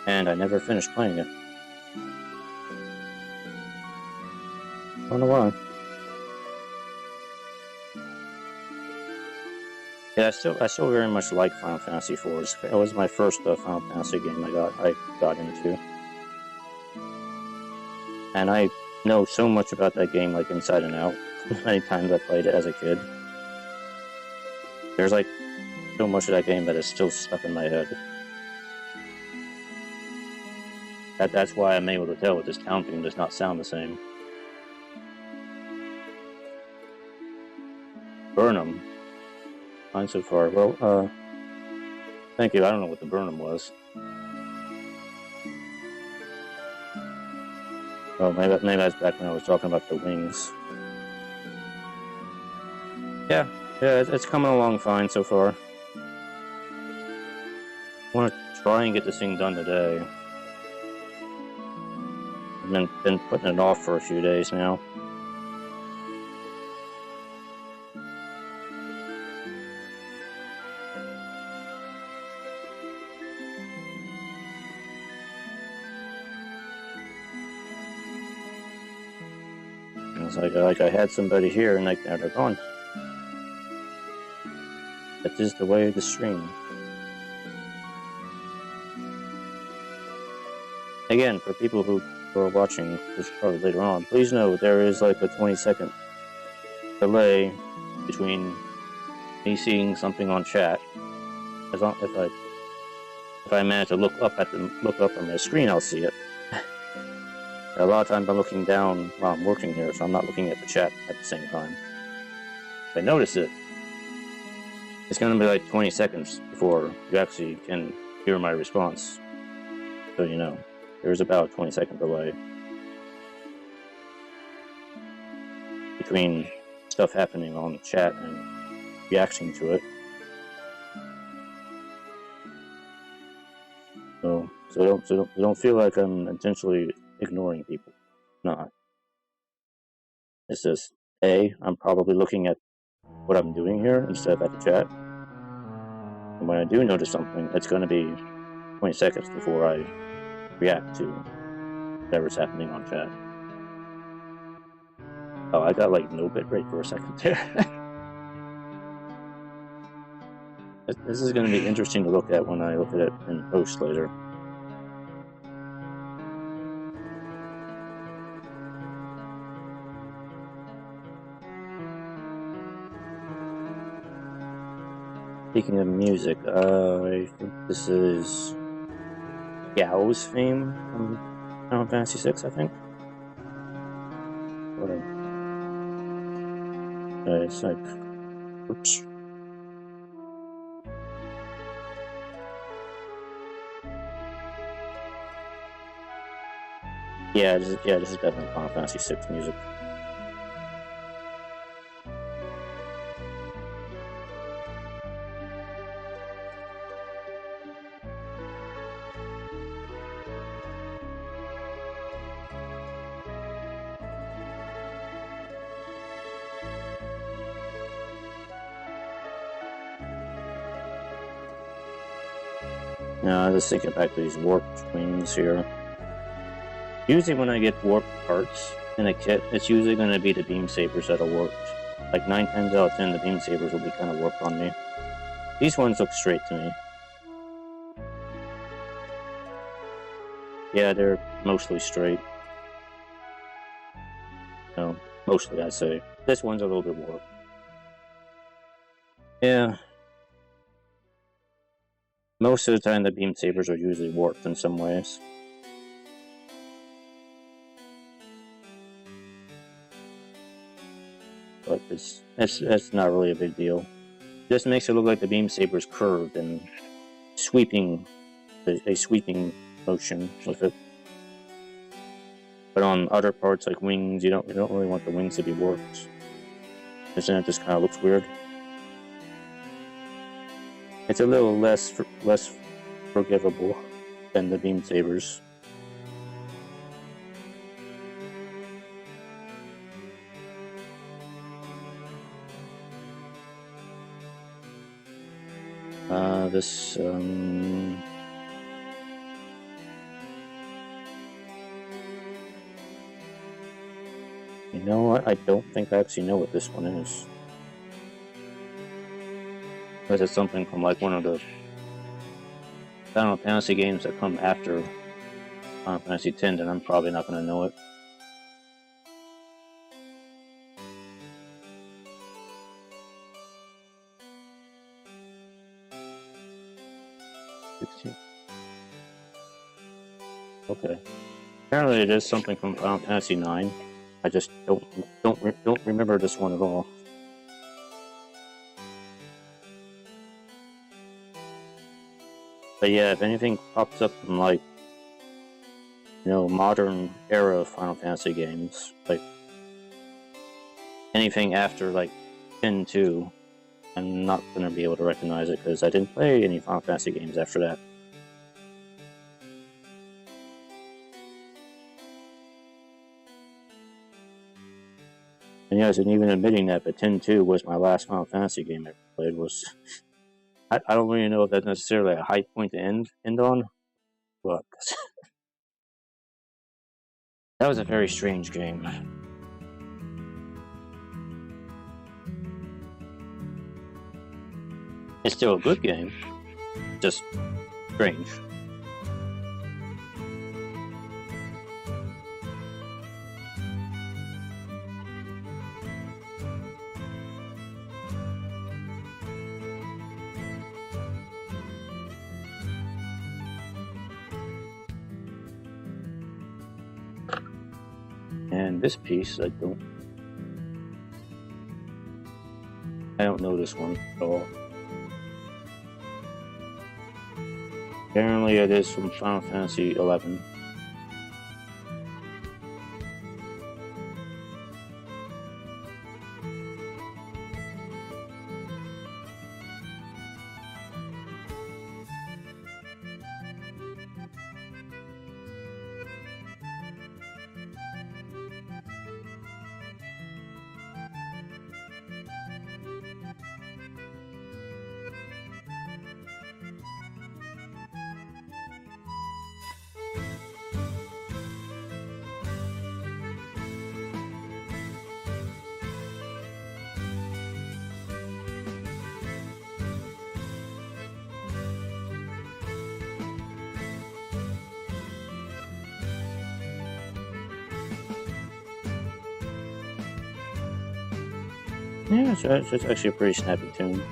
And I never finished playing it. I don't know why. Yeah, I still very much like Final Fantasy IV. It was my first Final Fantasy game I got into, and I know so much about that game, like inside and out. Many times I played it as a kid. There's like so much of that game that is still stuck in my head. That's why I'm able to tell that this town theme does not sound the same. Burnham. Fine so far. Well, thank you. I don't know what the Burnham was. Oh, maybe that's back when I was talking about the wings. Yeah, it's coming along fine so far. I want to try and get this thing done today. I've been putting it off for a few days now. It's like I had somebody here and now they're gone. That is the way of the stream. Again, for people who are watching this probably later on, please know there is like a 20-second delay between me seeing something on chat. As long if I manage to look up on my screen, I'll see it. A lot of times I'm looking down while I'm working here, so I'm not looking at the chat at the same time. If I notice it, it's going to be like 20 seconds before you actually can hear my response. So you know, there's about a 20-second delay between stuff happening on the chat and reacting to it. So don't feel like I'm intentionally ignoring people. No. It's just, I'm probably looking at what I'm doing here instead of at the chat. And when I do notice something, it's going to be 20 seconds before I react to whatever's happening on chat. Oh, I got like no bit rate for a second there. This is going to be interesting to look at when I look at it in post later. Speaking of music, I think this is Gao's theme from Final Fantasy VI, I think. It's like, oops. Yeah, this is definitely Final Fantasy VI music. Now, I was thinking back to these warped wings here. Usually when I get warped parts in a kit, it's usually going to be the beam sabers that are warped. Like 9 times out of 10, the beam sabers will be kind of warped on me. These ones look straight to me. Yeah, they're mostly straight. No, mostly I'd say. This one's a little bit warped. Yeah. Most of the time the beam sabers are usually warped in some ways. but it's not really a big deal. It just makes it look like the beam saber's curved and sweeping a sweeping motion with it. But on other parts like wings, you don't really want the wings to be warped. Because then it just kind of looks weird. It's a little less forgivable than the beam sabers. This you know what? I don't think I actually know what this one is. Or is it something from like one of the Final Fantasy games that come after Final Fantasy X? And I'm probably not going to know it. Okay. Apparently, it is something from Final Fantasy IX. I just don't remember this one at all. But yeah, if anything pops up from like, modern era Final Fantasy games, like anything after like 10-2, I'm not gonna be able to recognize it because I didn't play any Final Fantasy games after that. And yes, and even admitting that, but 10-2 was my last Final Fantasy game I ever played. I don't really know if that's necessarily a high point to end on, but that was a very strange game. It's still a good game, just strange. And this piece, I don't know this one at all. Apparently, it is from Final Fantasy XI. Yeah, it's actually a pretty snappy tune.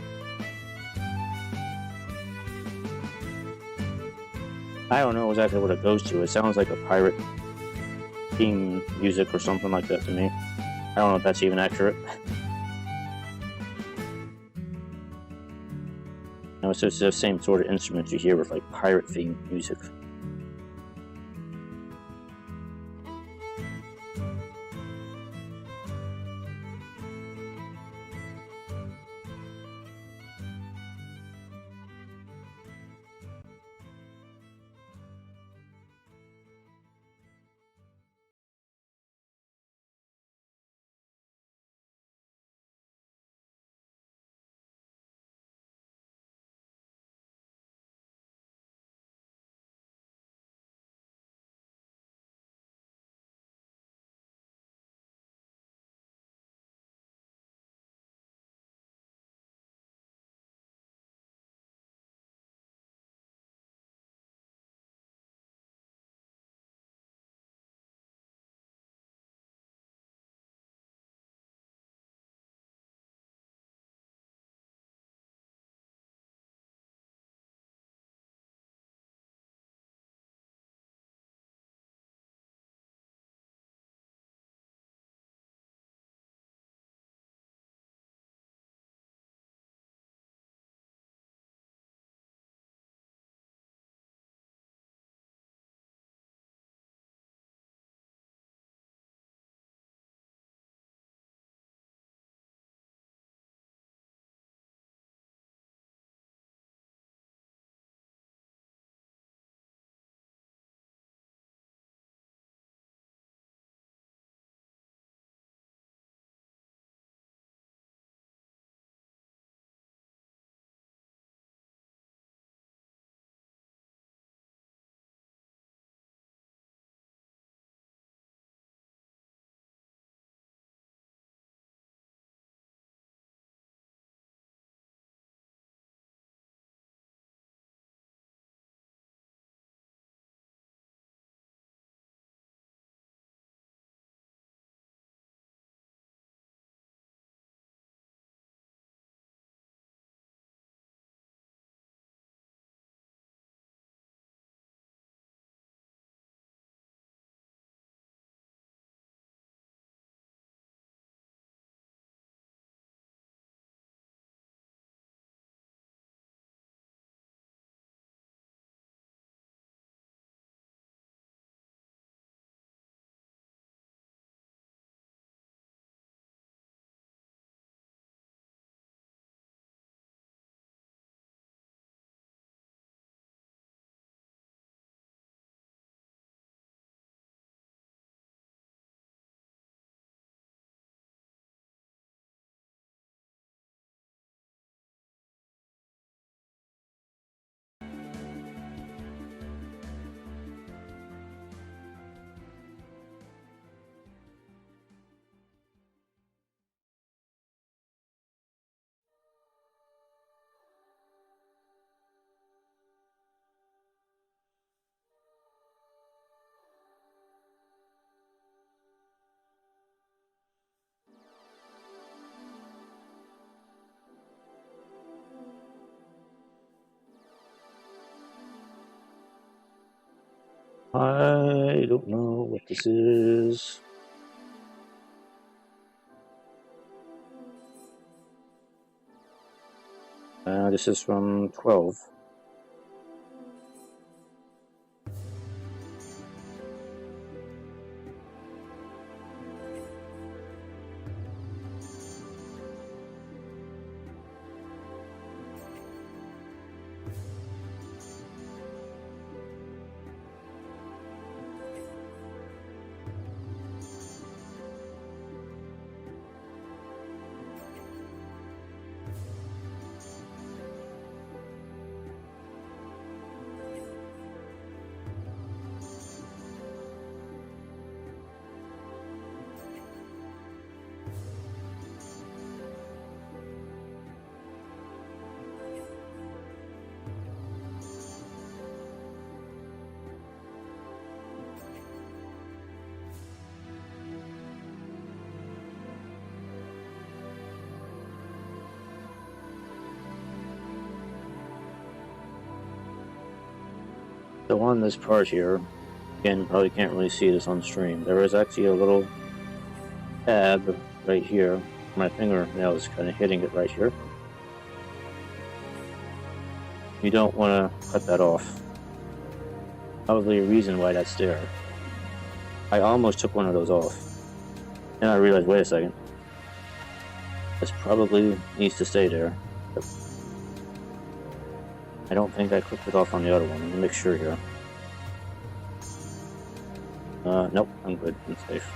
I don't know exactly what it goes to. It sounds like a pirate theme music or something like that to me. I don't know if that's even accurate. No, it's just the same sort of instruments you hear with like pirate theme music. I don't know what this is. This is from 12. So on this part here, again, you probably can't really see this on stream. There is actually a little tab right here. My fingernail is kind of hitting it right here. You don't want to cut that off. Probably a reason why that's there. I almost took one of those off. Then I realized, wait a second. This probably needs to stay there. But I don't think I clicked it off on the other one. Let me make sure here. Nope, I'm good. I'm safe.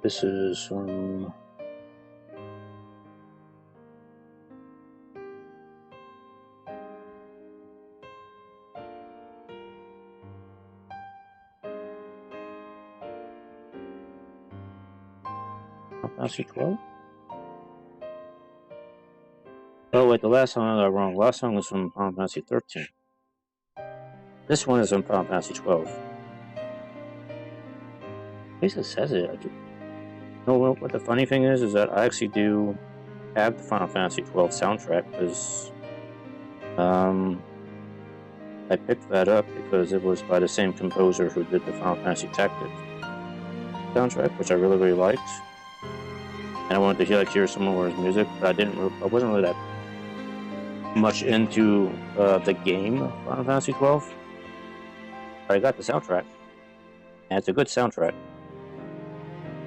This is from... Final Fantasy 12? Oh wait, the last song I got wrong. The last song was from Final Fantasy 13. This one is from Final Fantasy 12. At least it says it. You know what the funny thing is that I actually do have the Final Fantasy 12 soundtrack because I picked that up because it was by the same composer who did the Final Fantasy Tactics soundtrack, which I really liked. And I wanted to hear some more of his music, but I wasn't really that much into the game Final Fantasy 12. But I got the soundtrack, and it's a good soundtrack.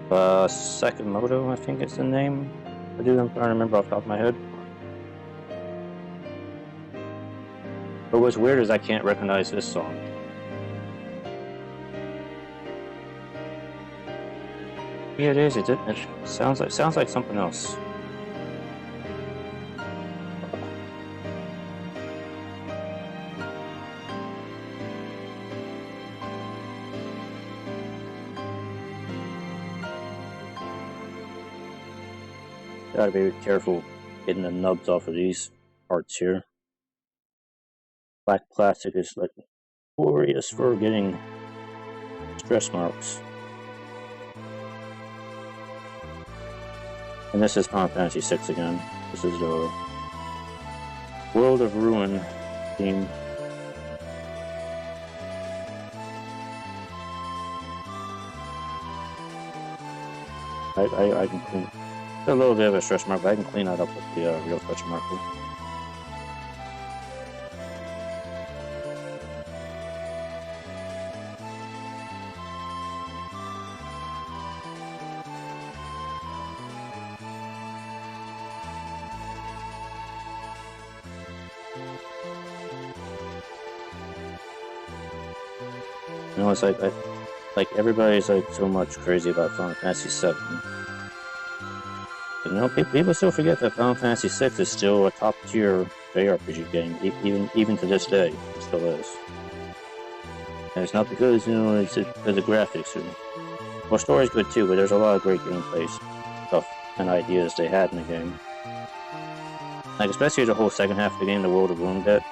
Sakamoto, I think is the name. I'm trying to remember off the top of my head. But what's weird is I can't recognize this song. Yeah, it is. It sounds like something else. Gotta be careful getting the nubs off of these parts here. Black plastic is like glorious for getting stress marks. And this is Final Fantasy 6 again. This is World of Ruin theme. I can clean a little bit of a stretch mark, but I can clean that up with the real stretch marker. You know, it's like everybody's like so much crazy about Final Fantasy VII. You know, people still forget that Final Fantasy VI is still a top tier JRPG game, even to this day, it still is. And it's not because it's because of graphics. Well, story's good too, but there's a lot of great gameplay stuff and ideas they had in the game. Like especially the whole second half of the game, the World of Ruin bit.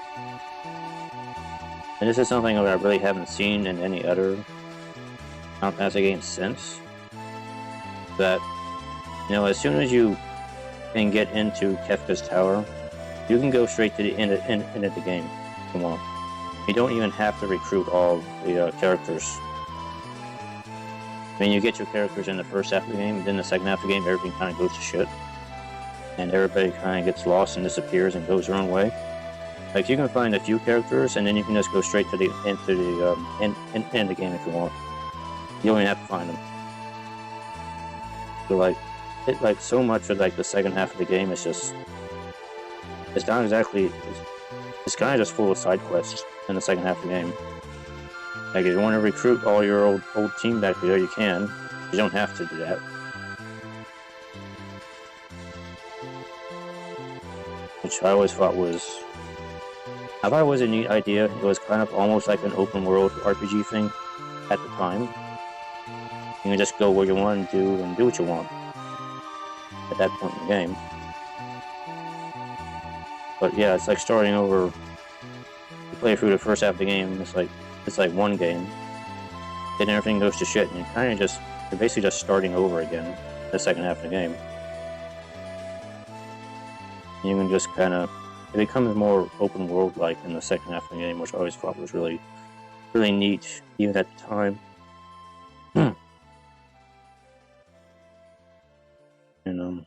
And this is something that I really haven't seen in any other Final Fantasy game since. That, as soon as you can get into Kefka's Tower, you can go straight to the end of the game if you want. You don't even have to recruit all the characters. I mean, you get your characters in the first half of the game, then the second half of the game, everything kind of goes to shit. And everybody kind of gets lost and disappears and goes their own way. Like, you can find a few characters, and then you can just go straight to the end of the game if you want. You don't even have to find them. So, so much of, the second half of the game is just... It's not exactly... It's kind of just full of side quests in the second half of the game. Like, if you want to recruit all your old team back there, you can. You don't have to do that. Which I always thought was... I thought it was a neat idea. It was kind of almost like an open world RPG thing at the time. You can just go where you want and do what you want at that point in the game. But yeah, it's like starting over. You play through the first half of the game, it's like one game. Then everything goes to shit, and you're basically just starting over again the second half of the game. And you can just kind of... It becomes more open world like in the second half of the game, which I always thought was really, really neat, even at the time. And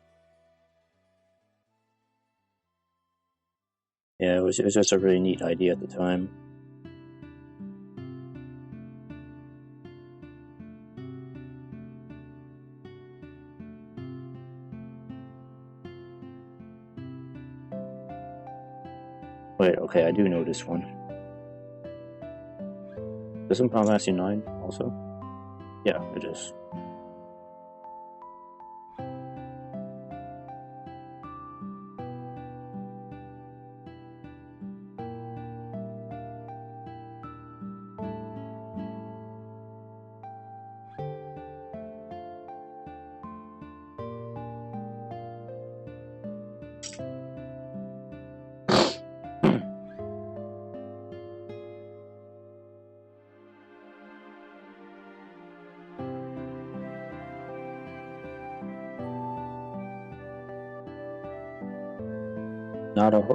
yeah, it was just a really neat idea at the time. Wait, okay, I do know this one. Isn't Final Fantasy 9 also? Yeah, it is.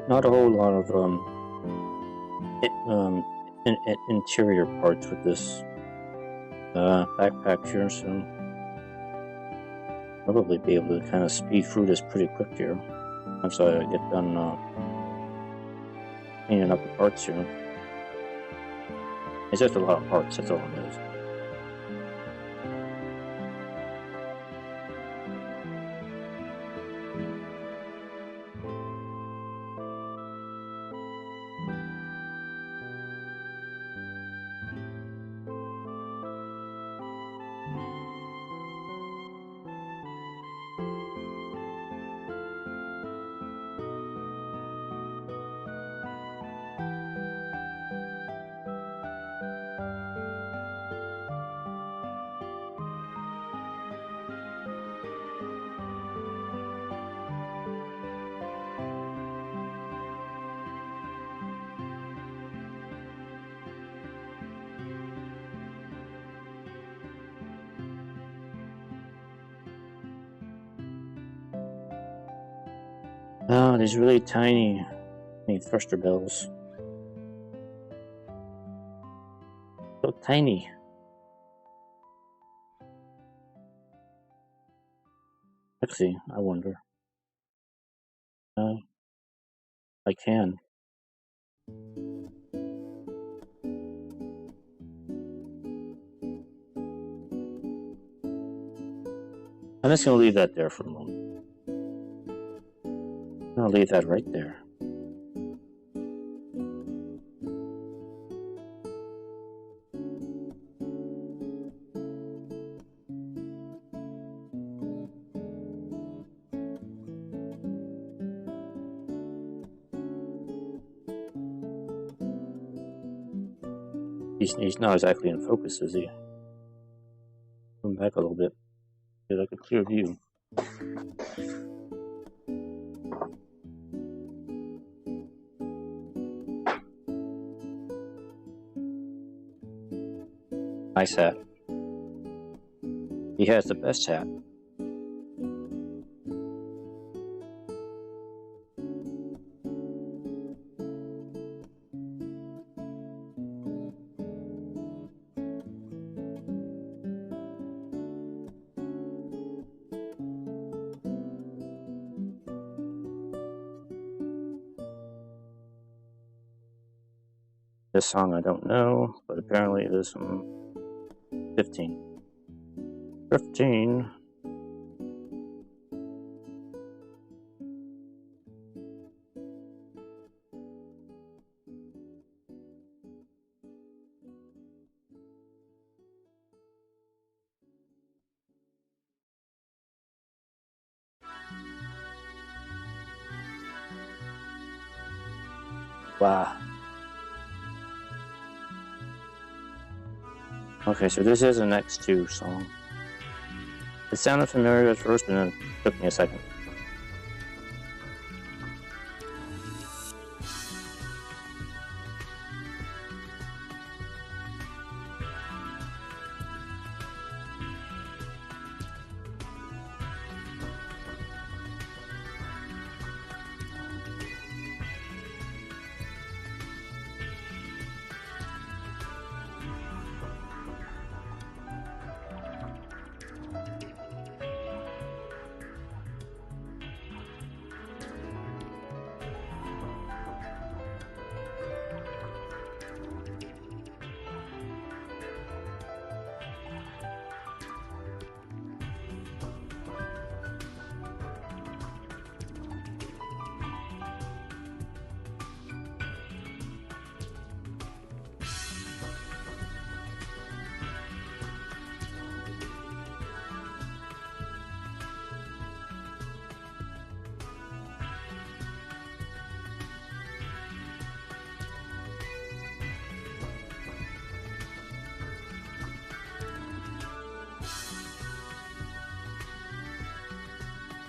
Not a whole lot of interior parts with this backpack here, so probably be able to kind of speed through this pretty quick here once I get done cleaning up the parts here. It's just a lot of parts, that's all it is. Oh, these really tiny Need thruster bells. So tiny. Actually, I wonder. I can. I'm just gonna leave that there for a moment. I'm gonna leave that right there. He's not exactly in focus, is he? Come back a little bit. Get like a clear view. Nice hat. He has the best hat. This song I don't know, but apparently it is from 15. 15. Wow. Okay, so this is an X2 song. It sounded familiar at first, but then it took me a second.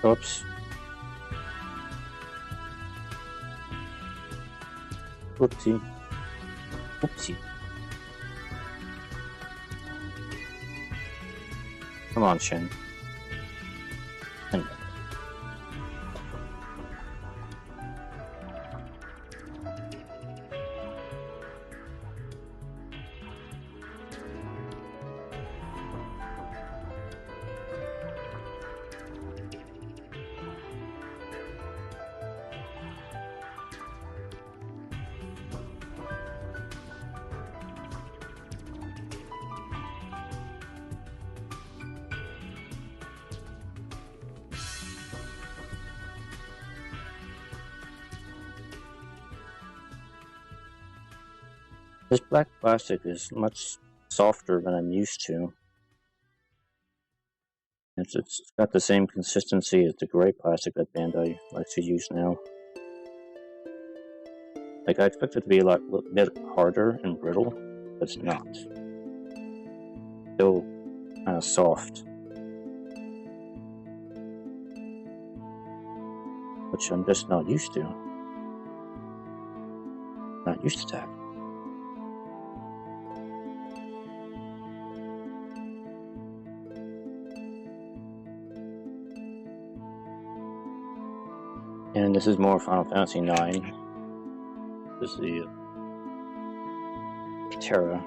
Oops. Oopsie. Oopsie. Come on, Shin. This black plastic is much softer than I'm used to. It's got the same consistency as the gray plastic that Bandai likes to use now. Like, I expect it to be a bit harder and brittle, but it's not. Still kind of soft. Which I'm just not used to. Not used to that. And this is more Final Fantasy IX. is the Terra.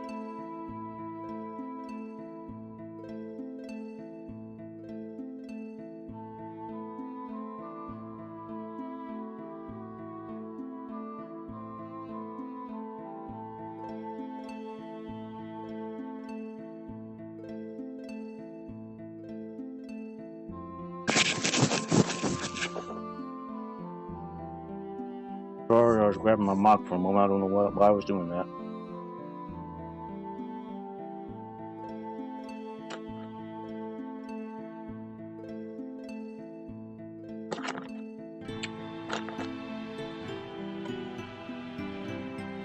Sorry, I was grabbing my mock for a moment. I don't know why I was doing that.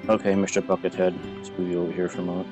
Okay, Mr. Buckethead, let's move you over here for a moment.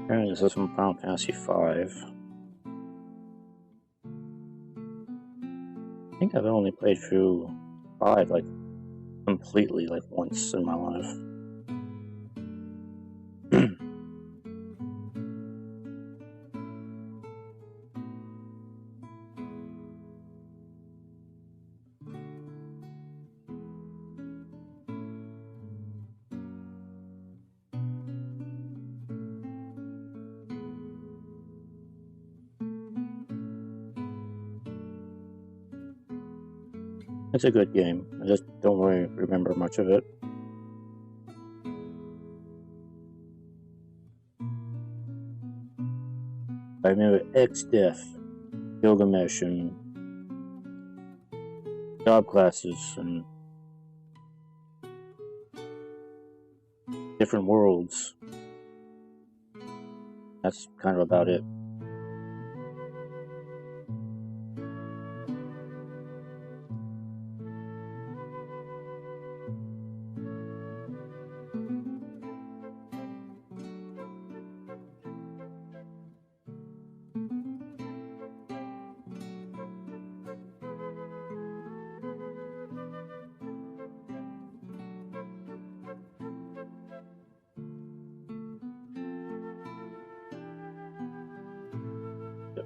Apparently this is from Final Fantasy V. I think I've only played through 5 like completely like once in my life. It's a good game. I just don't really remember much of it. I remember X-Def, Gilgamesh, and job classes, and different worlds. That's kind of about it.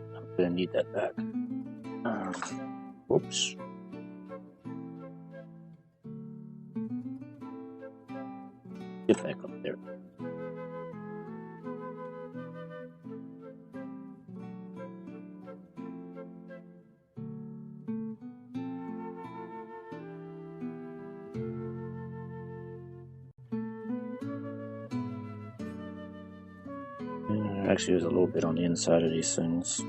I'm gonna need that back. Oops. Get back up there. Actually, there's a little bit on the inside of these things.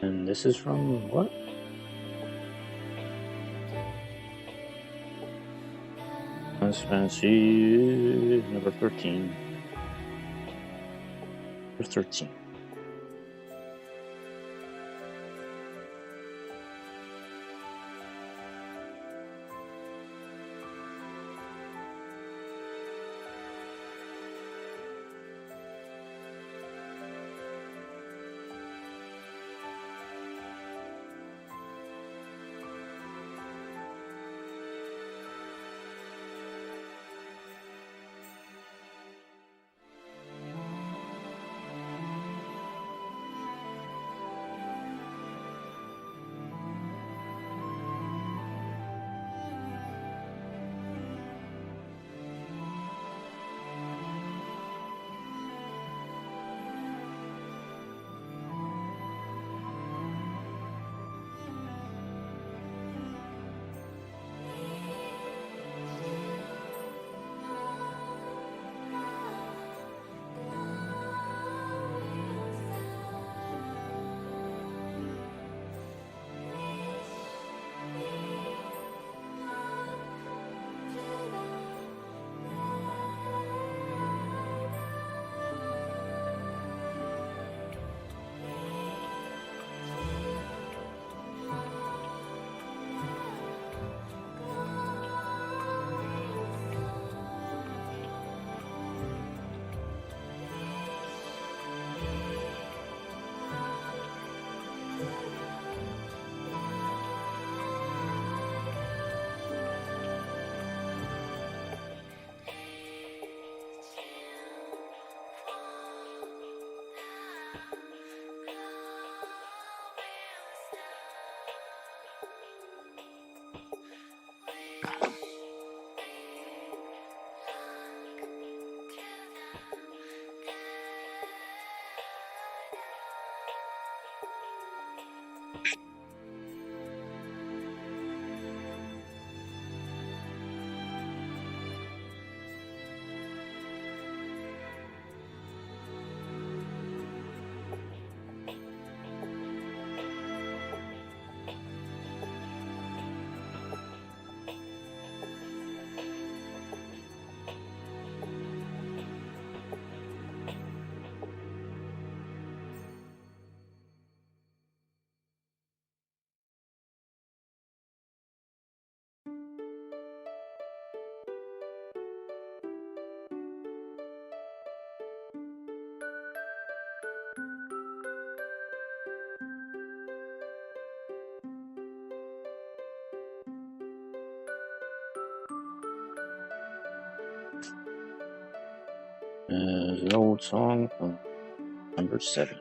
And this is from what? Final Fantasy number 13. Number 13. There's an old song from number 7.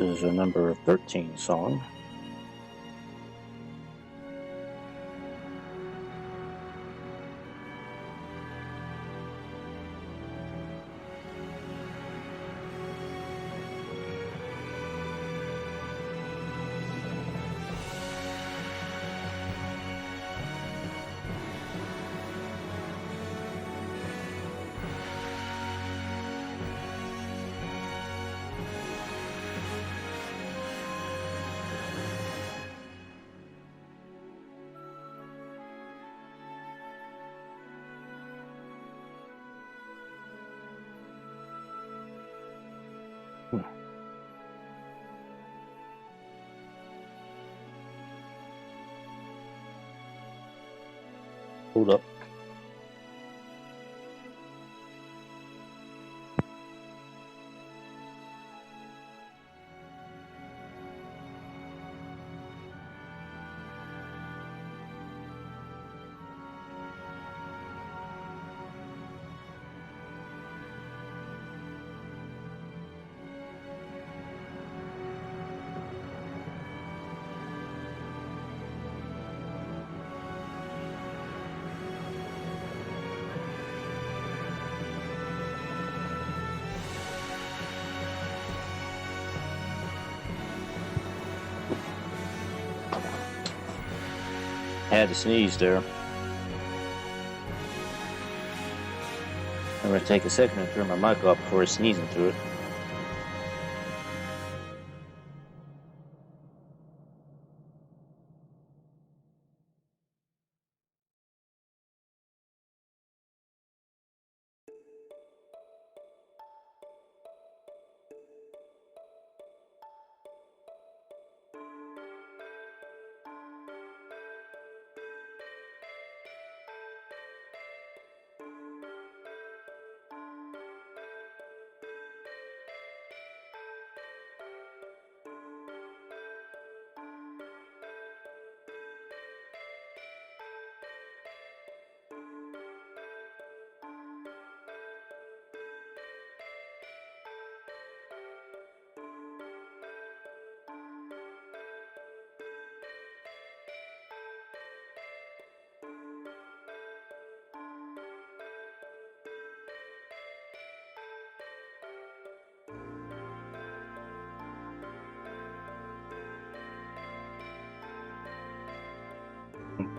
is a number 13 song. Hold up. I had to sneeze there. I'm going to take a second and turn my mic off before I sneeze into it.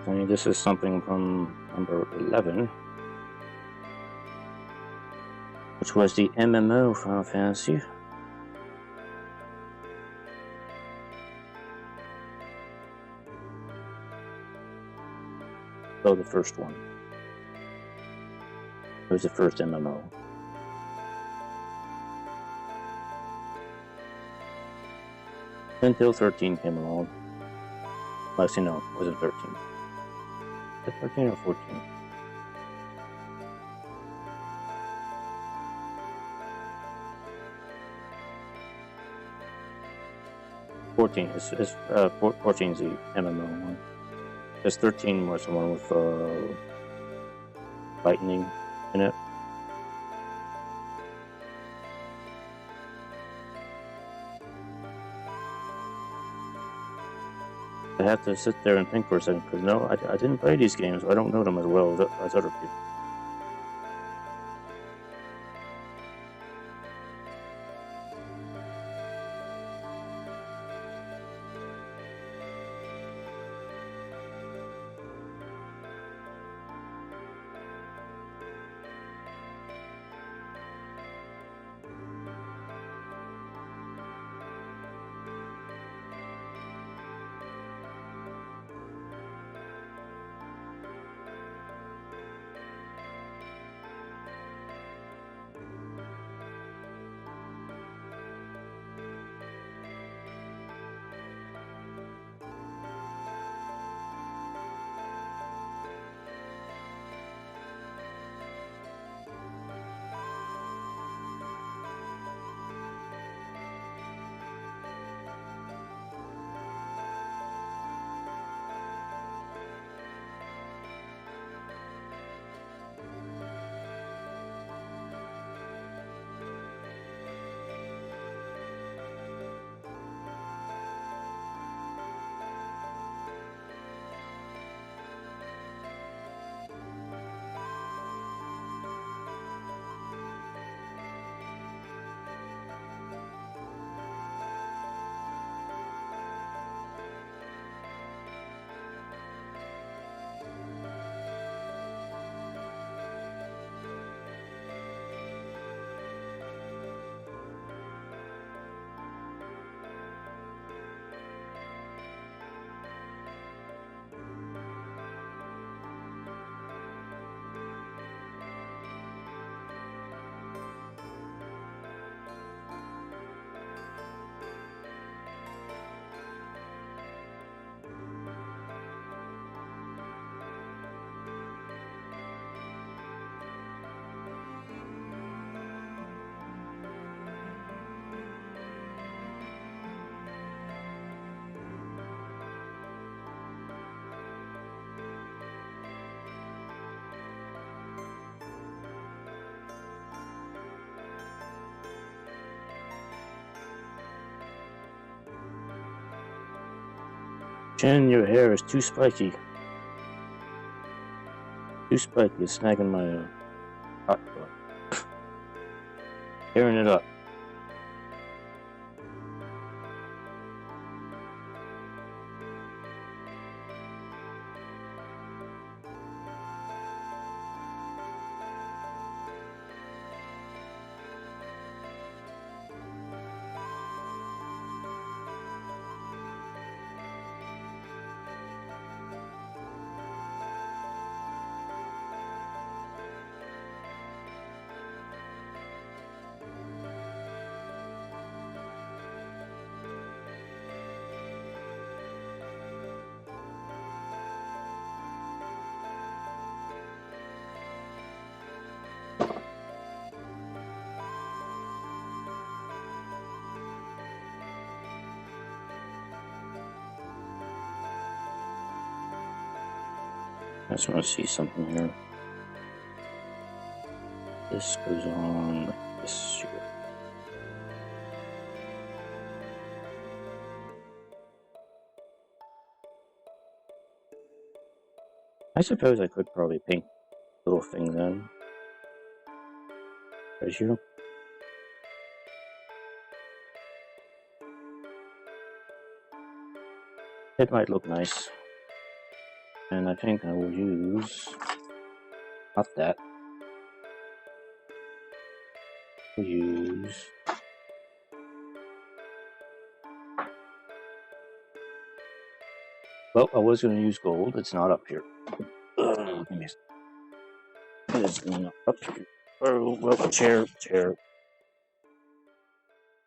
Okay, this is something from number 11, which was the MMO Final Fantasy. Oh, the first one. It was the first MMO. Until 13 came along. Actually, no, it wasn't 13. Was it 13 or 14? Fourteen is 14 is the MMO one. Because 13 was the one with lightning in it. I have to sit there and think for a second, because no, I didn't play these games. I don't know them as well as other people. Chin, your hair is too spiky. Too spiky. It's snagging my hot butt. Tearing it up. I just want to see something here. This goes on like this here. I suppose I could probably paint little things in. Right here. It might look nice. And I think I will use, not that, I'll use, well, I was going to use gold, it's not up here. Give me a second. It's not up here. Oh, well, chair.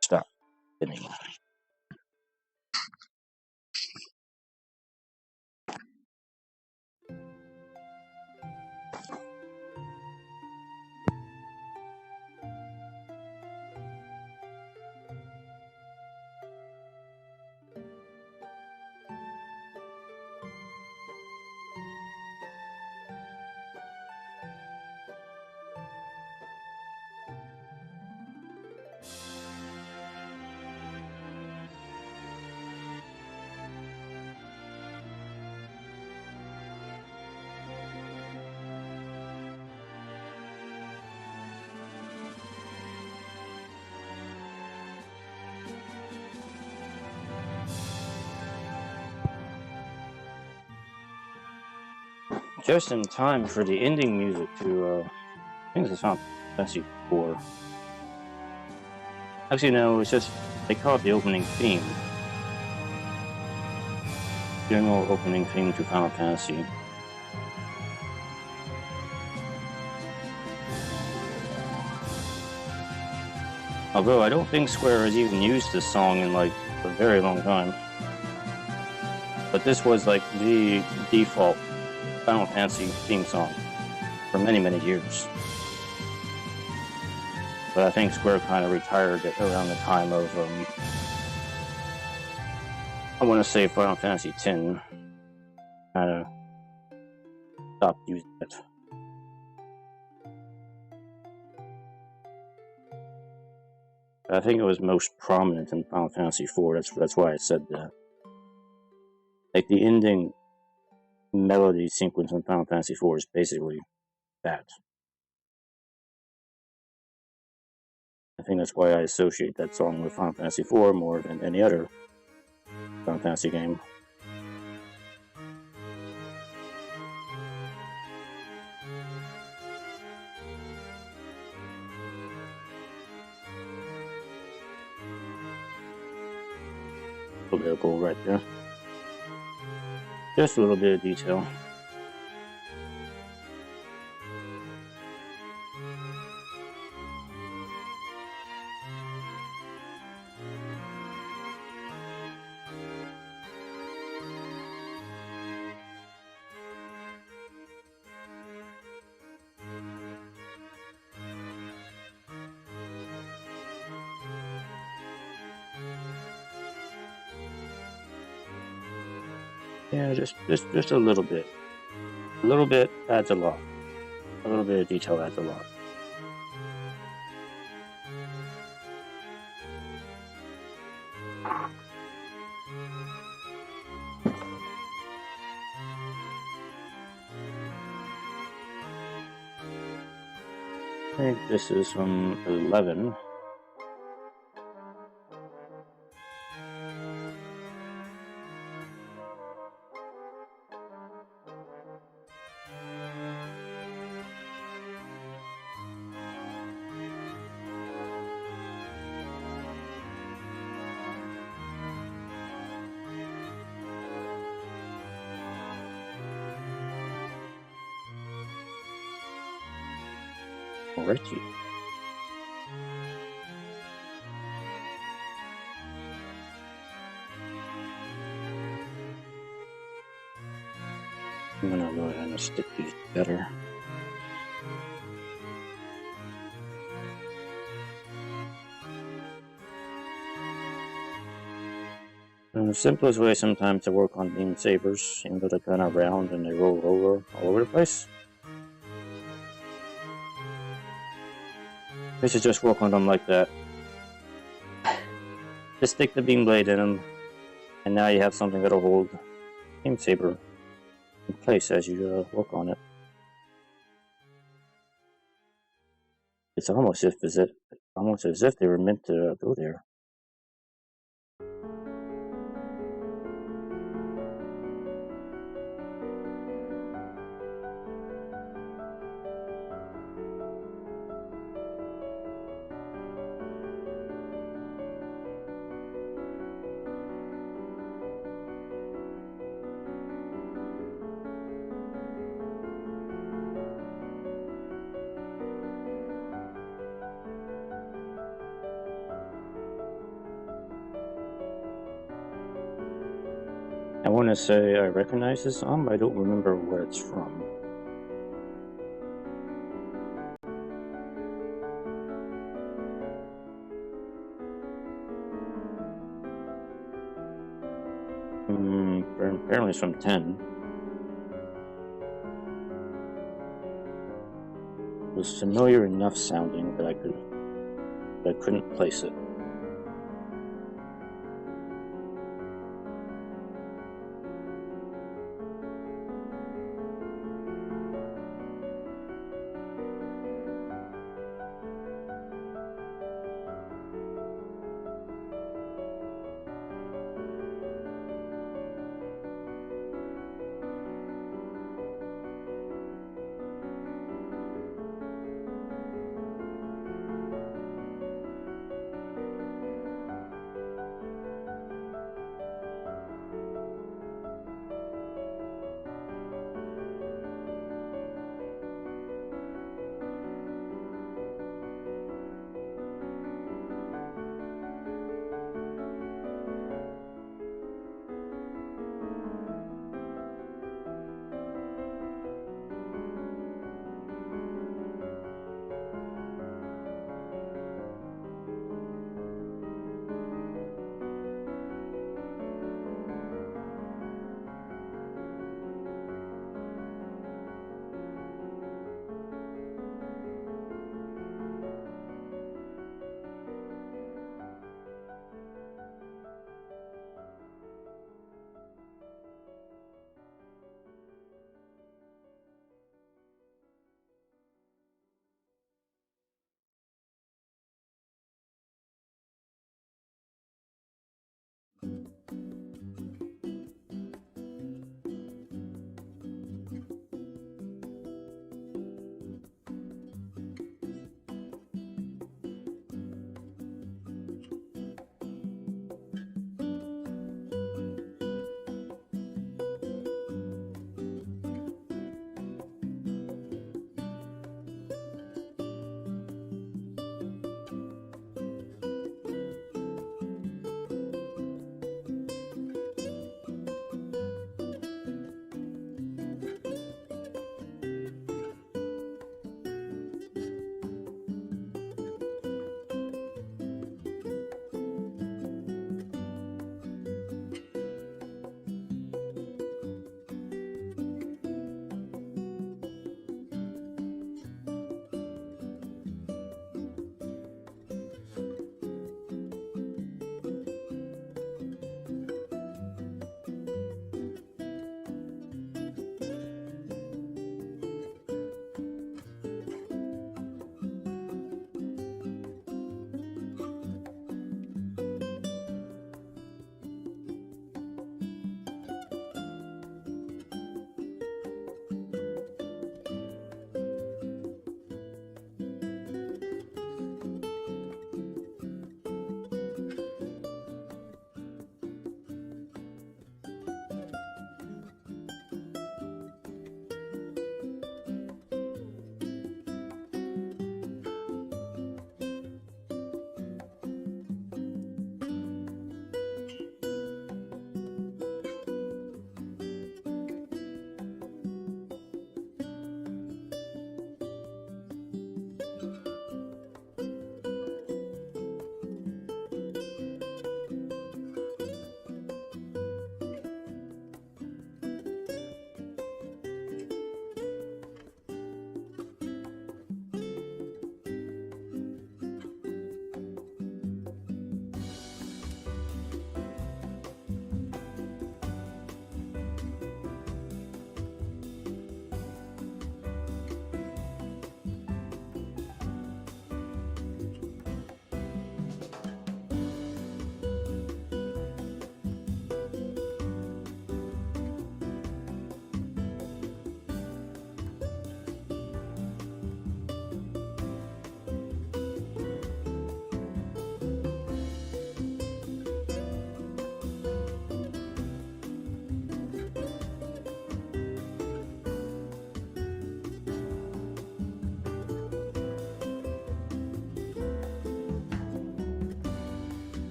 Stop spinning. Just in time for the ending music to, I think it's Final Fantasy 4. Actually, no, it's just, they call it the opening theme. General opening theme to Final Fantasy. Although I don't think Square has even used this song in like a very long time. But this was like the default Final Fantasy theme song for many, many years. But I think Square kind of retired it around the time of, I want to say Final Fantasy X. Kind of stopped using it. I think it was most prominent in Final Fantasy IV. That's why I said that. Like the ending melody sequence in Final Fantasy IV is basically that. I think that's why I associate that song with Final Fantasy IV more than any other Final Fantasy game. A little bit of gold right there. Just a little bit of detail. Yeah, just a little bit. A little bit adds a lot. A little bit of detail adds a lot. I think this is from 11. Alrighty. I'm gonna go ahead and stick these better. And the simplest way sometimes to work on beam sabers, even though they're kind of round and they roll over all over the place, you should just work on them like that. Just stick the beam blade in them, and now you have something that'll hold the beam saber in place as you work on it. It's almost as if they were meant to go there. I want to say I recognize this but I don't remember where it's from. Apparently it's from 10. It was familiar enough sounding that I couldn't place it.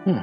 Hmm.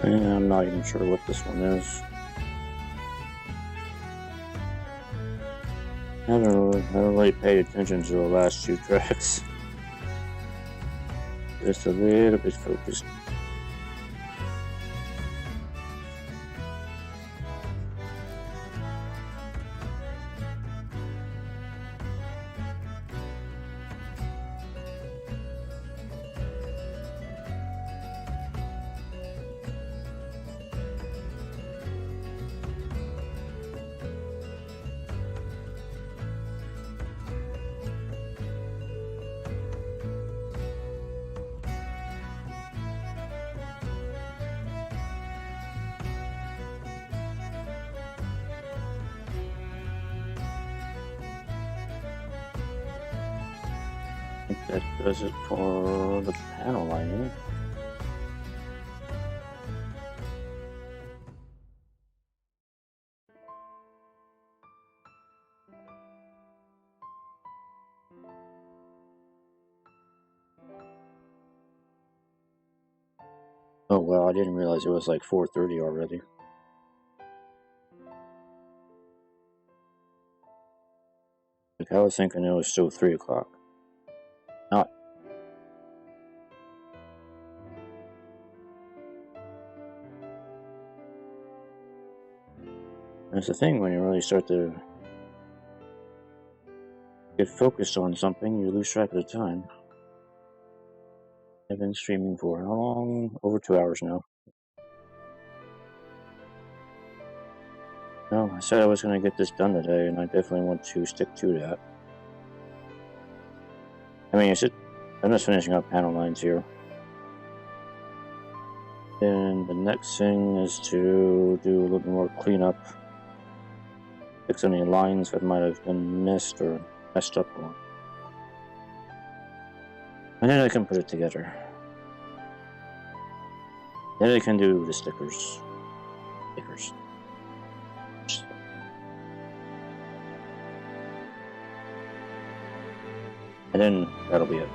And I'm not even sure what this one is. I haven't really paid attention to the last two tracks. Just a little bit focused. I think that does it for the panel lining. Oh wow, I didn't realize it was like 4:30 already. Like I was thinking it was still 3 o'clock. Not. That's the thing, when you really start to get focused on something, you lose track of the time. I've been streaming for how long? Over 2 hours now. No, I said I was going to get this done today, and I definitely want to stick to that. I mean, I'm just finishing up panel lines here. And the next thing is to do a little bit more cleanup. Fix any lines that might have been missed or messed up on. And then I can put it together. Then I can do the stickers. And then that'll be it.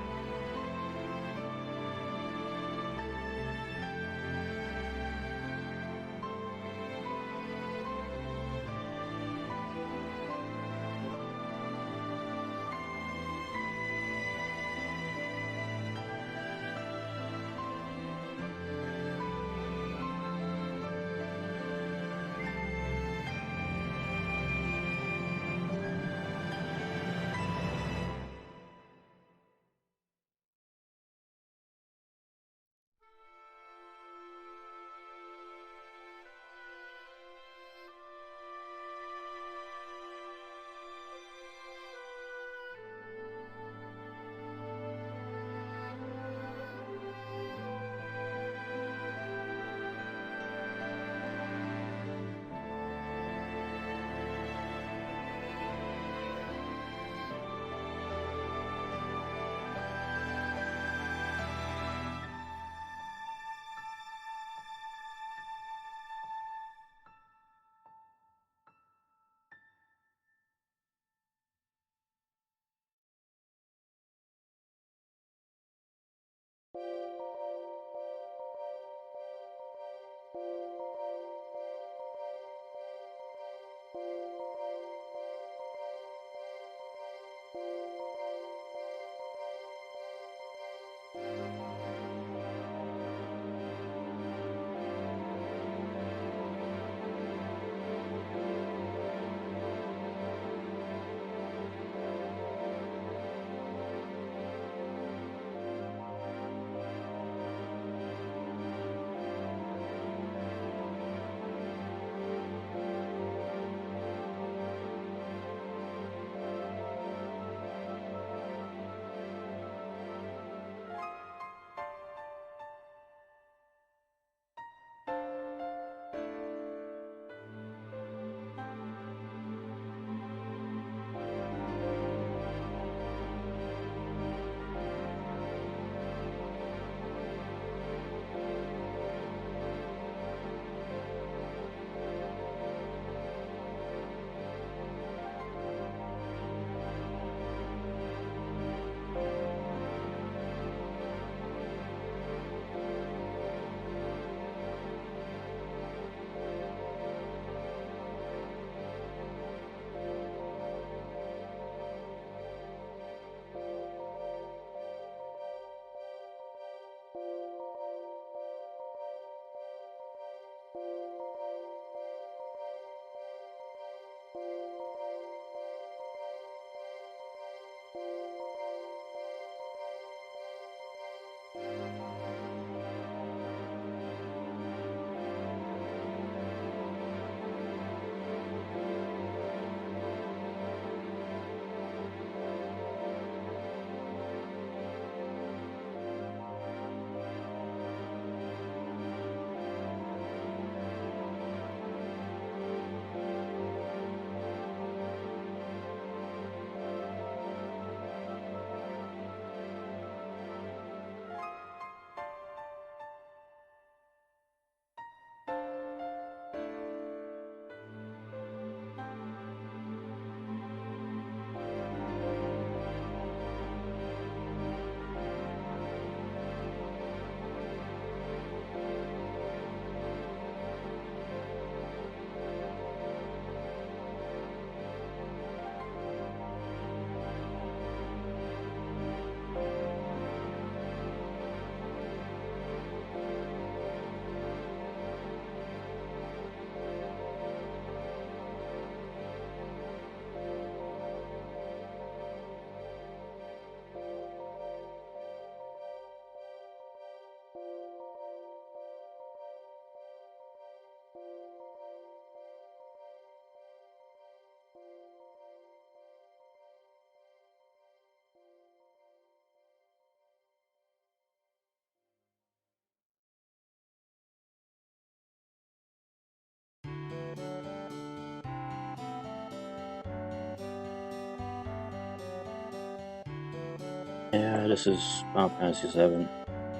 Yeah, this is Final Fantasy 7.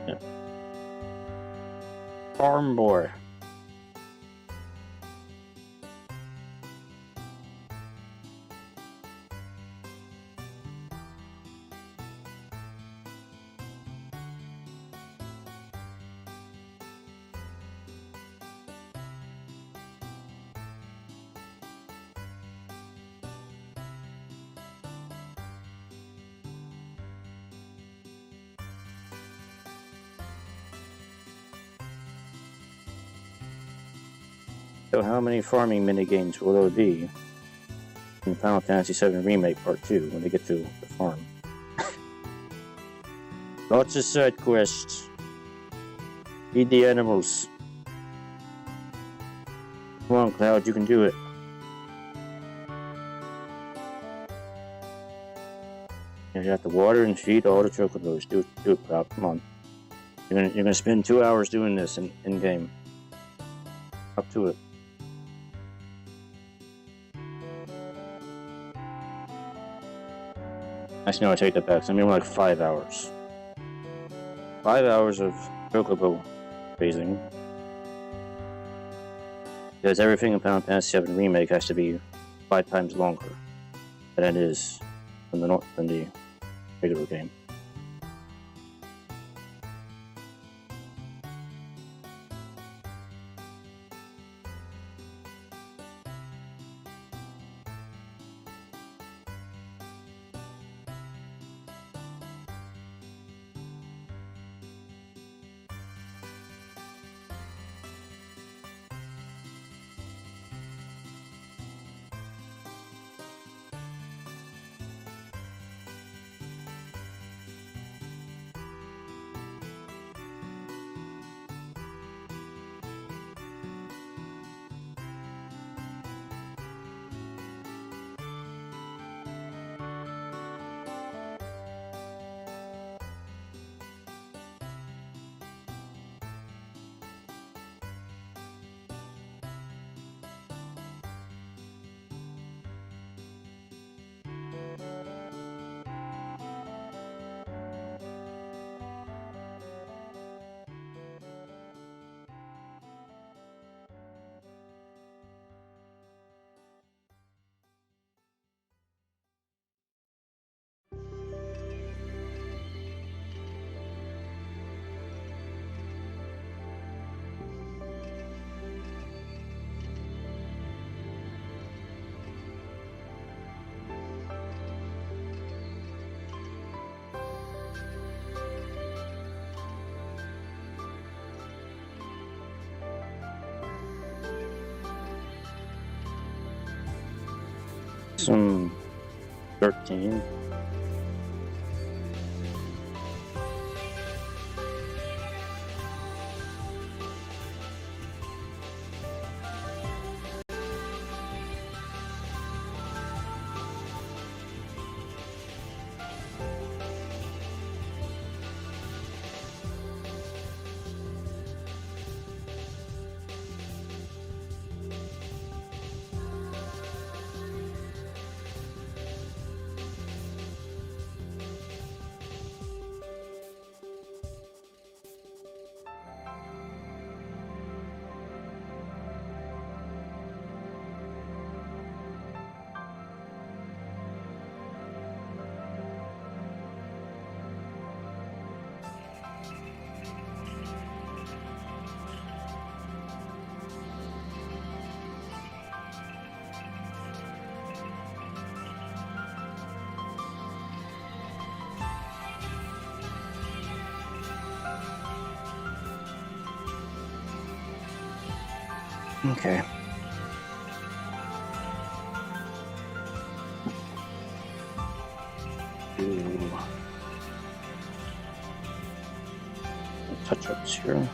Yeah. Farm Boy. So how many farming minigames will there be in Final Fantasy 7 Remake Part 2 when they get to the farm? Lots of side quests. Feed the animals. Come on, Cloud, you can do it. You have to water and feed all the chocobos. Do it, Cloud. Come on. You're gonna spend 2 hours doing this in game. Up to it. Actually, no, I take that back. I mean, like 5 hours. 5 hours of chocobo raising. Because everything in Final Fantasy 7 Remake has to be 5 times longer than it is than the regular game. Some 13. Okay. Ooh. Touch-ups here.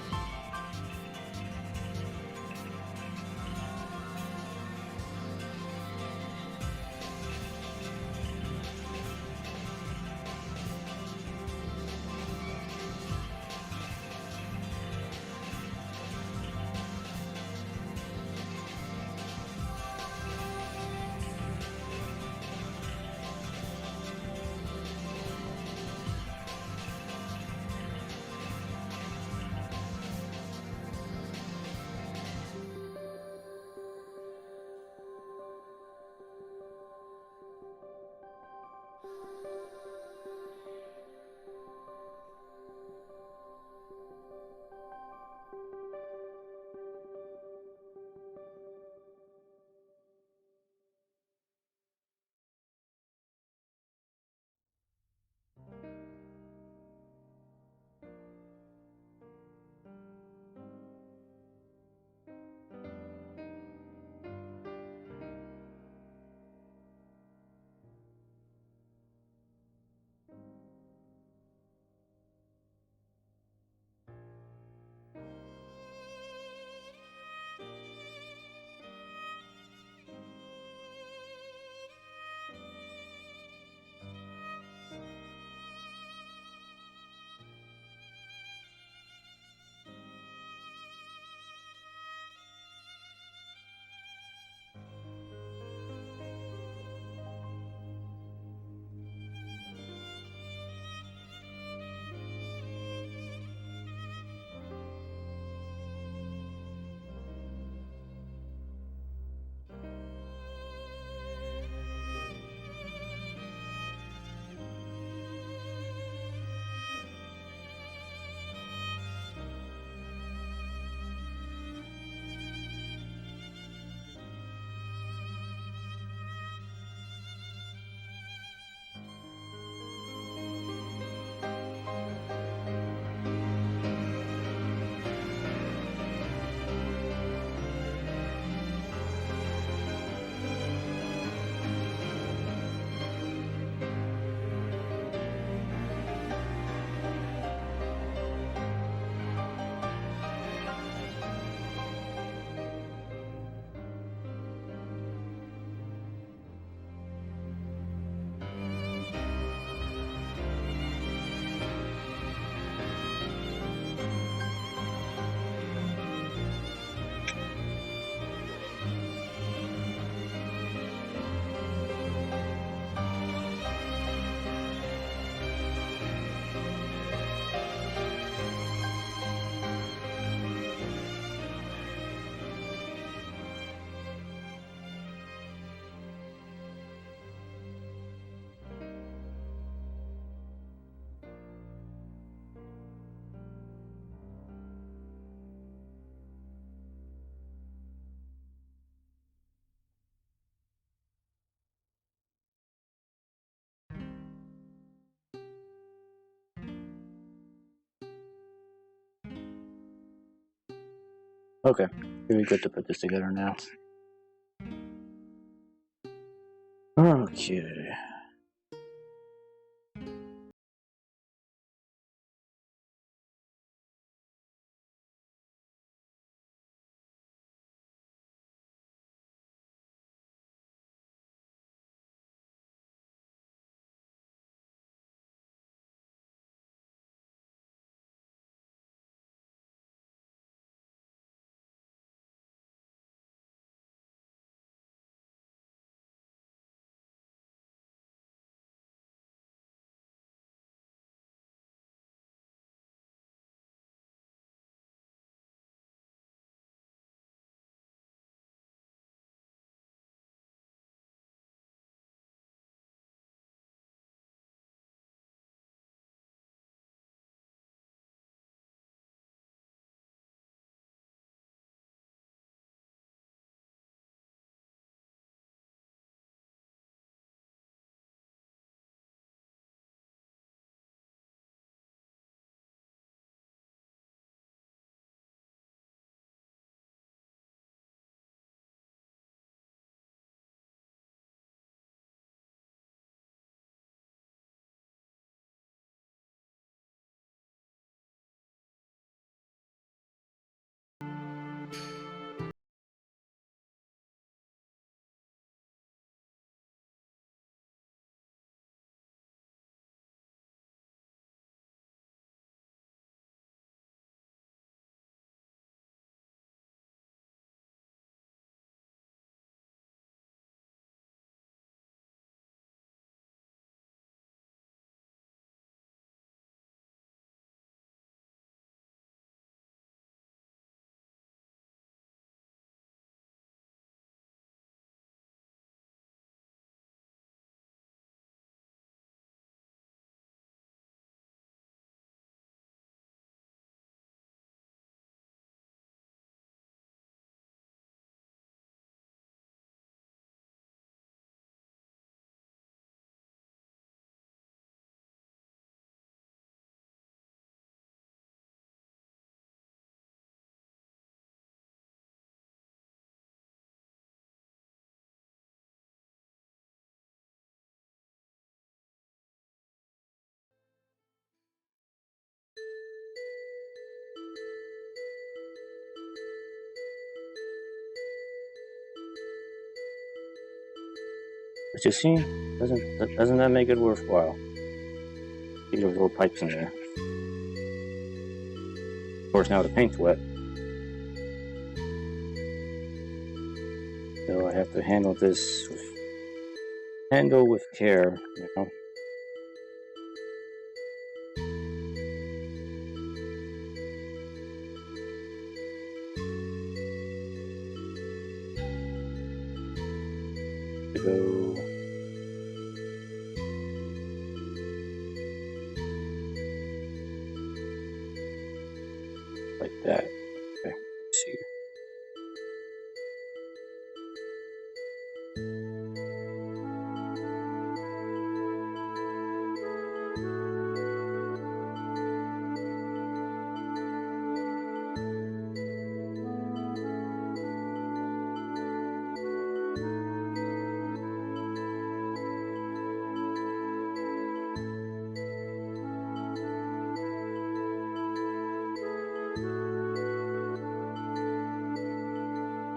Okay, really good to put this together now. Okay. But you see, doesn't that make it worthwhile? See those little pipes in there. Of course, now the paint's wet, so I have to handle this with care. You know. To go like that. Okay. Let's see.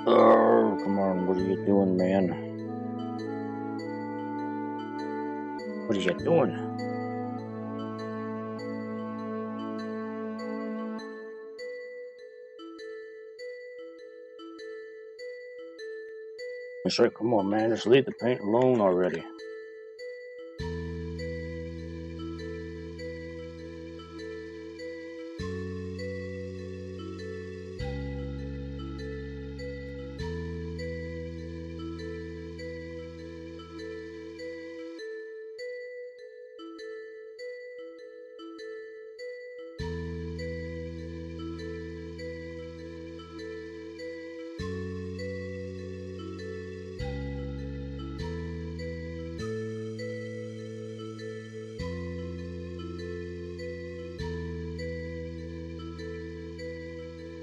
Oh, come on! What are you doing, man? What are you doing? I said, come on, man, just leave the paint alone already.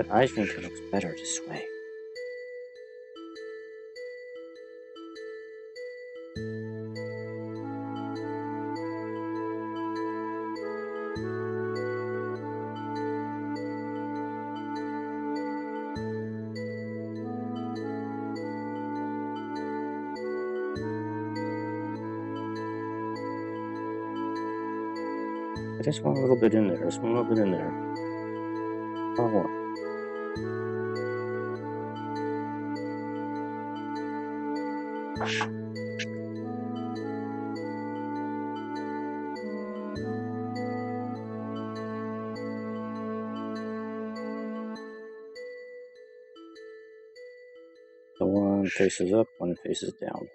But I think it looks better this way. I just want a little bit in there. Just want a little bit in there. Oh, what? So one faces up, one faces down.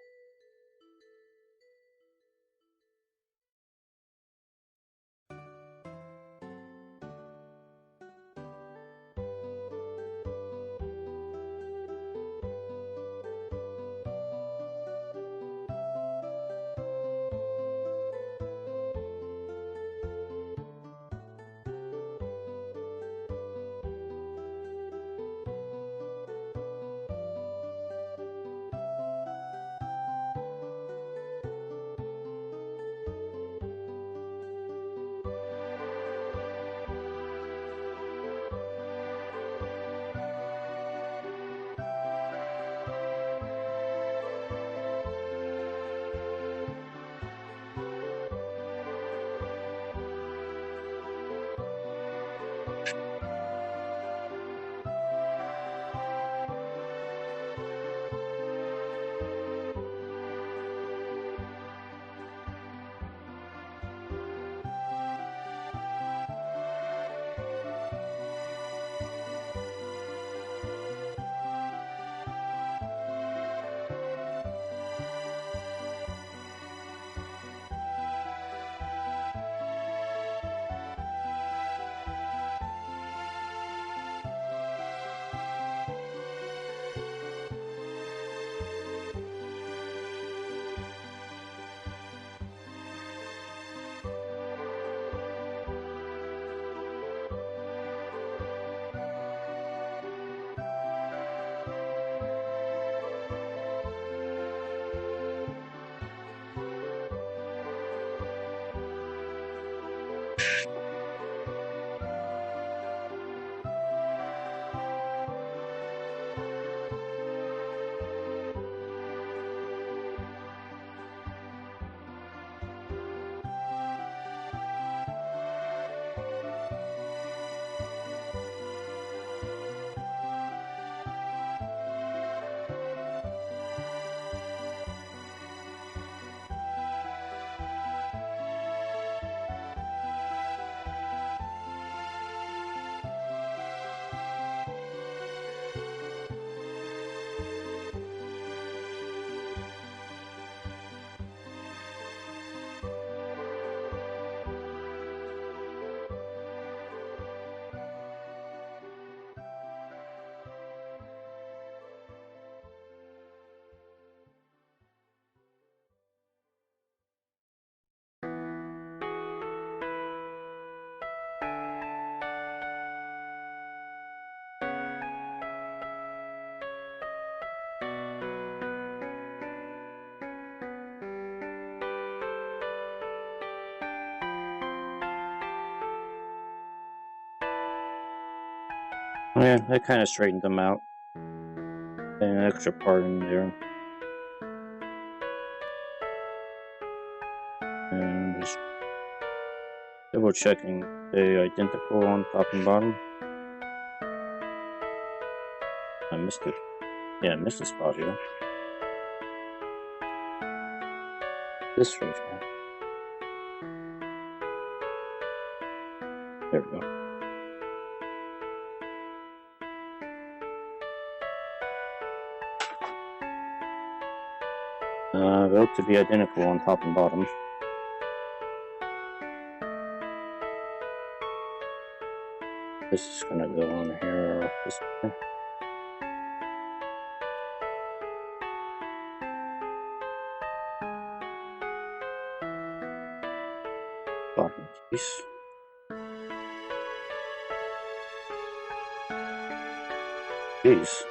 Yeah, that kind of straightened them out. And an extra part in there. And just double checking they identical on top and bottom. I missed it. Yeah, I missed a spot here. This right here. There we go. They look to be identical on top and bottom. This is gonna go on here this way. Bottom piece. Jeez.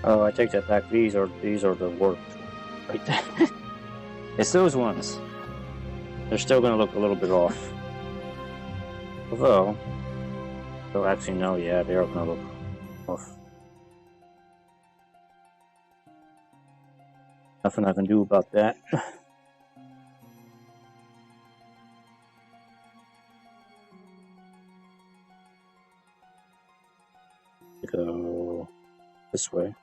Oh, I take that back. These are the worst. Right there. It's those ones. They're still going to look a little bit off. Although, actually no, yeah, they are going to look off. Nothing I can do about that. Go this way.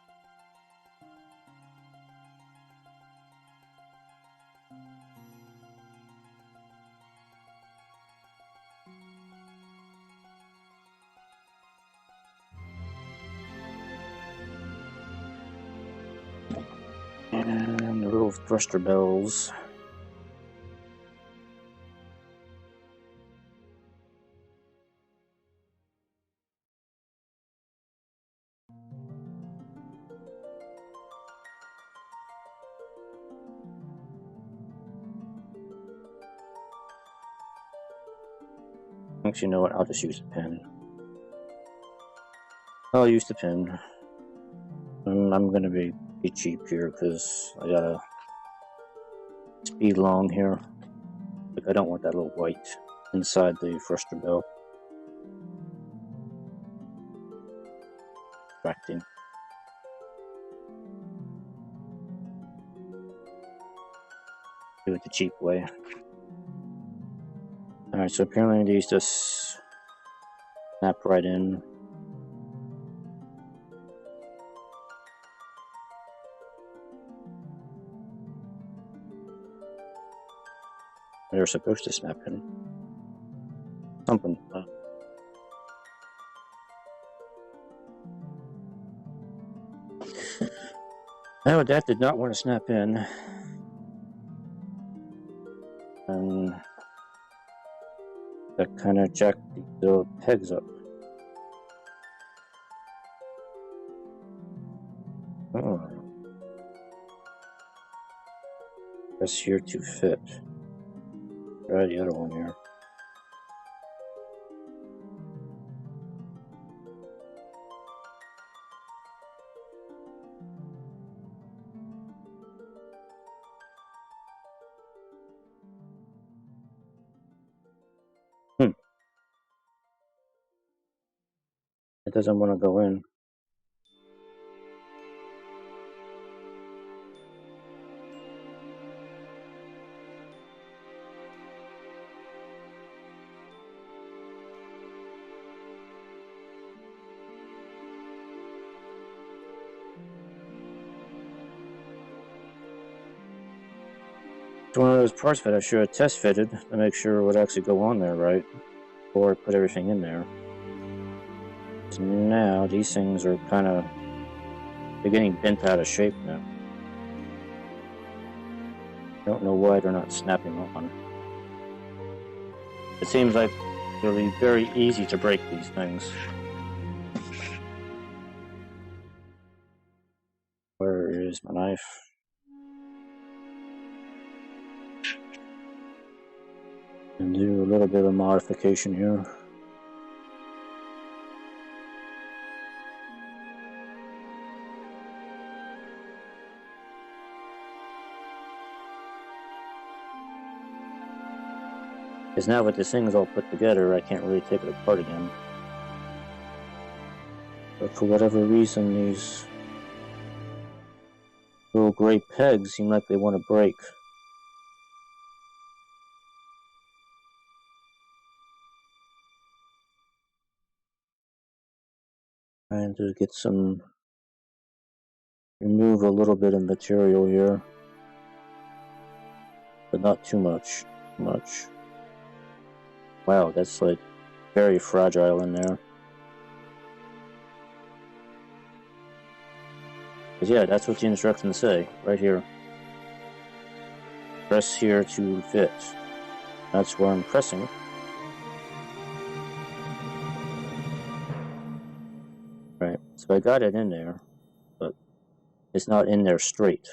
And the little thruster bells. Actually, you know what? I'll just use the pen. I'll use the pen. I'm gonna be cheap here because I gotta speed along here. Like I don't want that little white inside the thruster bell. connecting. Do it the cheap way. Alright, so apparently these just snap right in. They're supposed to snap in. Something. No, that did not want to snap in. And that kind of jacked the little pegs up. Oh. Press here to fit. Try the other one here. It doesn't want to go in. It's one of those parts that I should have test fitted to make sure it would actually go on there right, or put everything in there. So now these things are kind of, they're getting bent out of shape now. I don't know why they're not snapping on. It seems like it'll be very easy to break these things. Where is my knife? And do a little bit of modification here. Because now with this thing is all put together, I can't really take it apart again. But for whatever reason, these little gray pegs seem like they want to break. Trying to get some, remove a little bit of material here, but not too much. Wow, that's like very fragile in there. But yeah, that's what the instructions say, right here. Press here to fit. That's where I'm pressing. Right, so I got it in there, but it's not in there straight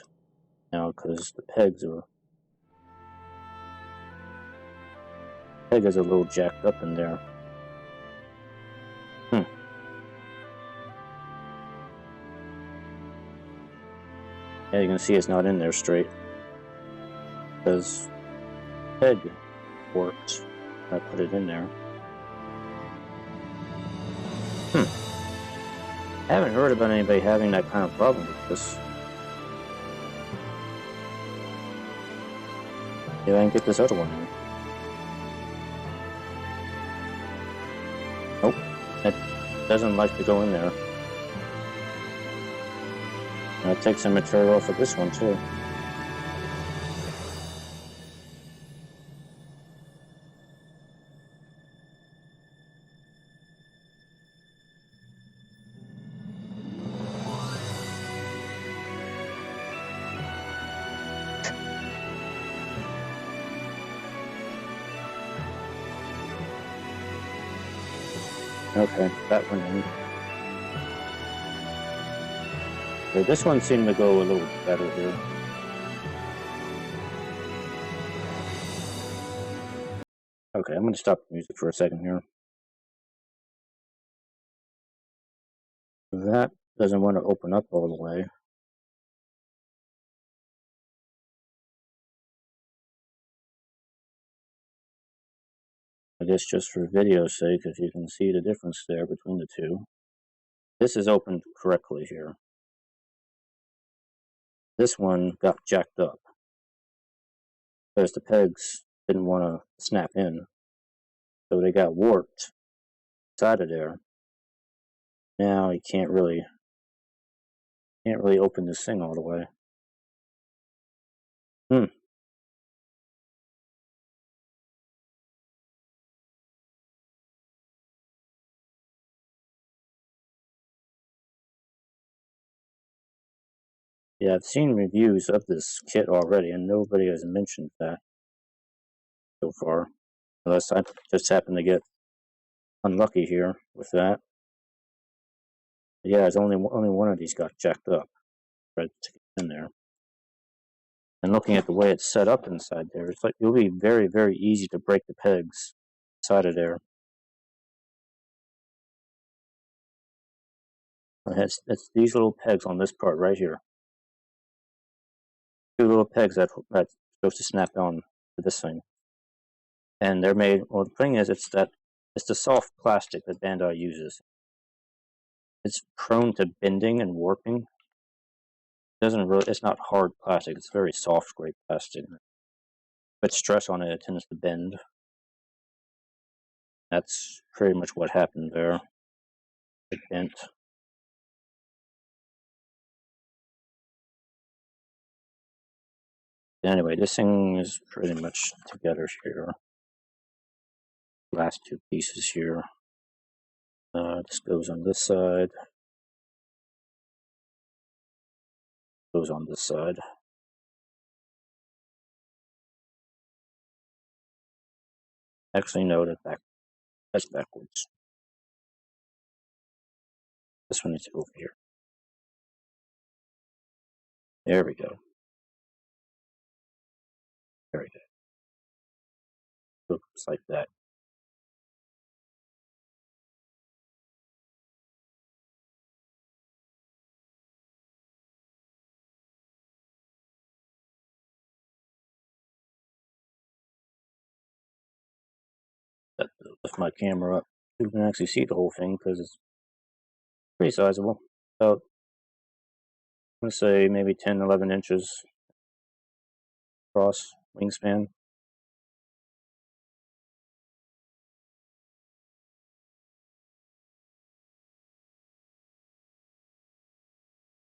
now because the peg is a little jacked up in there. Yeah, you can see it's not in there straight because peg worked. I put it in there. I haven't heard about anybody having that kind of problem with this. Maybe I can get this other one in. Nope, it doesn't like to go in there. I'll take some material off of this one too. Okay, that one in. Okay, this one seemed to go a little better here. Okay, I'm going to stop the music for a second here. That doesn't want to open up all the way. I guess just for video's sake, if you can see the difference there between the two. This is opened correctly here. This one got jacked up because the pegs didn't want to snap in, so they got warped inside of there. Now you can't really open this thing all the way. Yeah, I've seen reviews of this kit already, and nobody has mentioned that so far, unless I just happen to get unlucky here with that. Yeah, it's only one of these got jacked up right to get in there. And looking at the way it's set up inside there, it's like it'll be very, very easy to break the pegs inside of there. It's these little pegs on this part right here. Two little pegs that's supposed to snap on to this thing. And they're made, well, the thing is, it's the soft plastic that Bandai uses. It's prone to bending and warping. It's not hard plastic, it's very soft, great plastic. Put stress on it, it tends to bend. That's pretty much what happened there. It bent. Anyway, this thing is pretty much together here. Last two pieces here. This goes on this side. Goes on this side. Actually, no, that's backwards. This one needs to go over here. There we go. There we go. Looks like that. Lift my camera up. You can actually see the whole thing because it's pretty sizable. About, let's say, maybe 10, 11 inches across wingspan.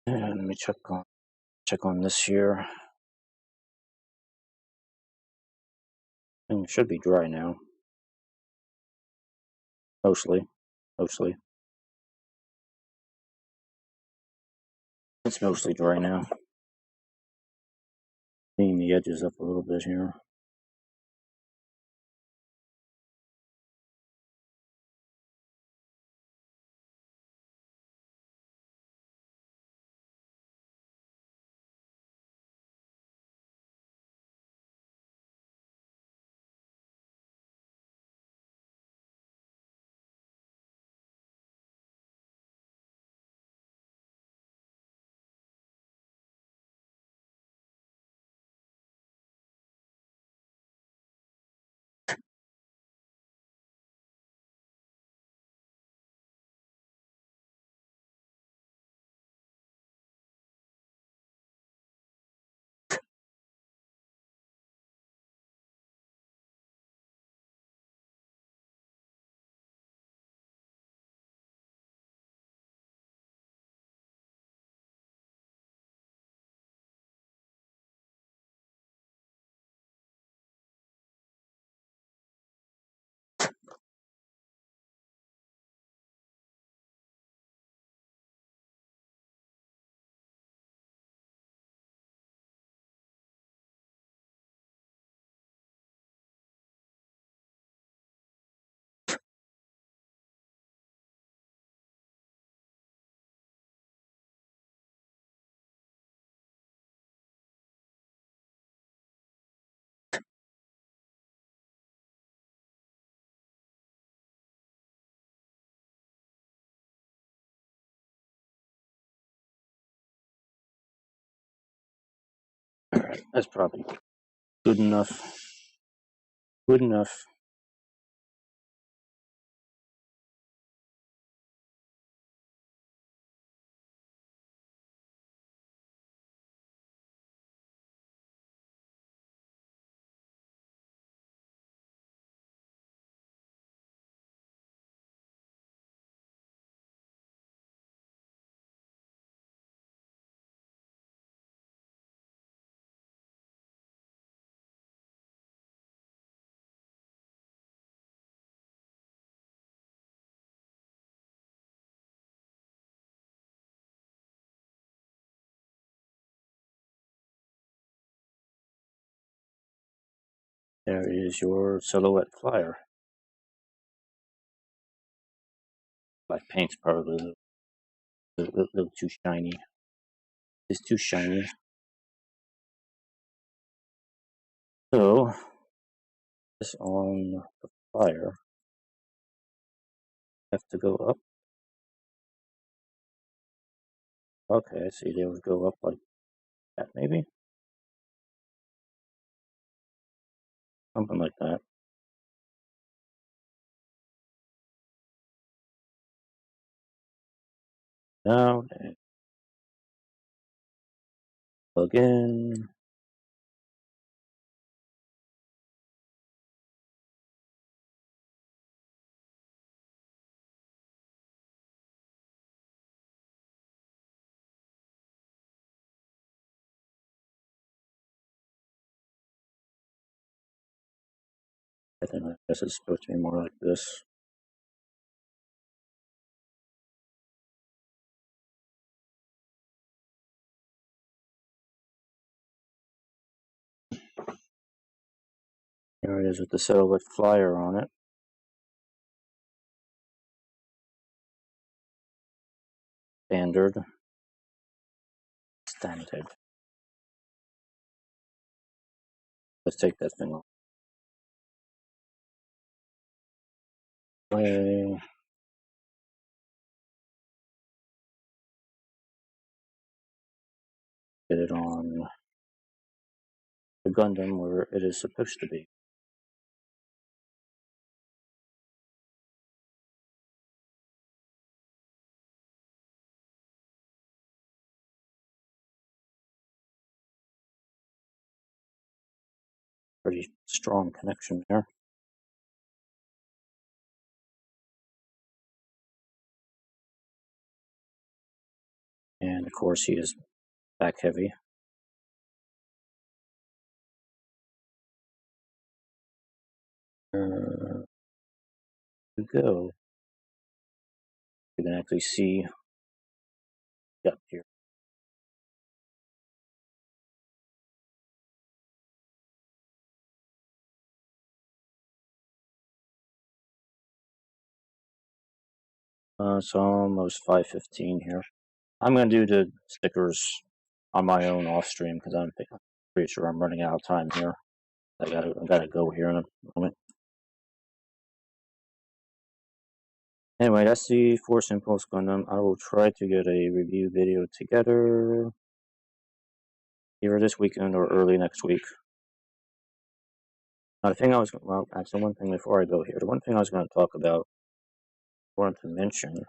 And let me check on this here. It should be dry now. Mostly. It's mostly dry now. Clean the edges up a little bit here. Alright, that's probably good enough. Good enough. There is your silhouette flyer. Black paint's probably a little too shiny. It's too shiny. So, this on the flyer. Have to go up. Okay, I see they would go up like that, maybe? Something like that. Now, plug in. I think I guess it's supposed to be more like this. There it is with the silhouette flyer on it. Standard. Standard. Let's take that thing off. Play. Get it on the Gundam where it is supposed to be. Pretty strong connection there. And of course he is back heavy. To go. You can actually see up here. It's almost 5:15 here. I'm gonna do the stickers on my own off stream because I'm pretty sure I'm running out of time here. I gotta go here in a moment. Anyway, that's the Force Impulse Gundam. I will try to get a review video together either this weekend or early next week. Now, the thing I was, well, actually, one thing before I go here, the one thing I was going to talk about, I wanted to mention,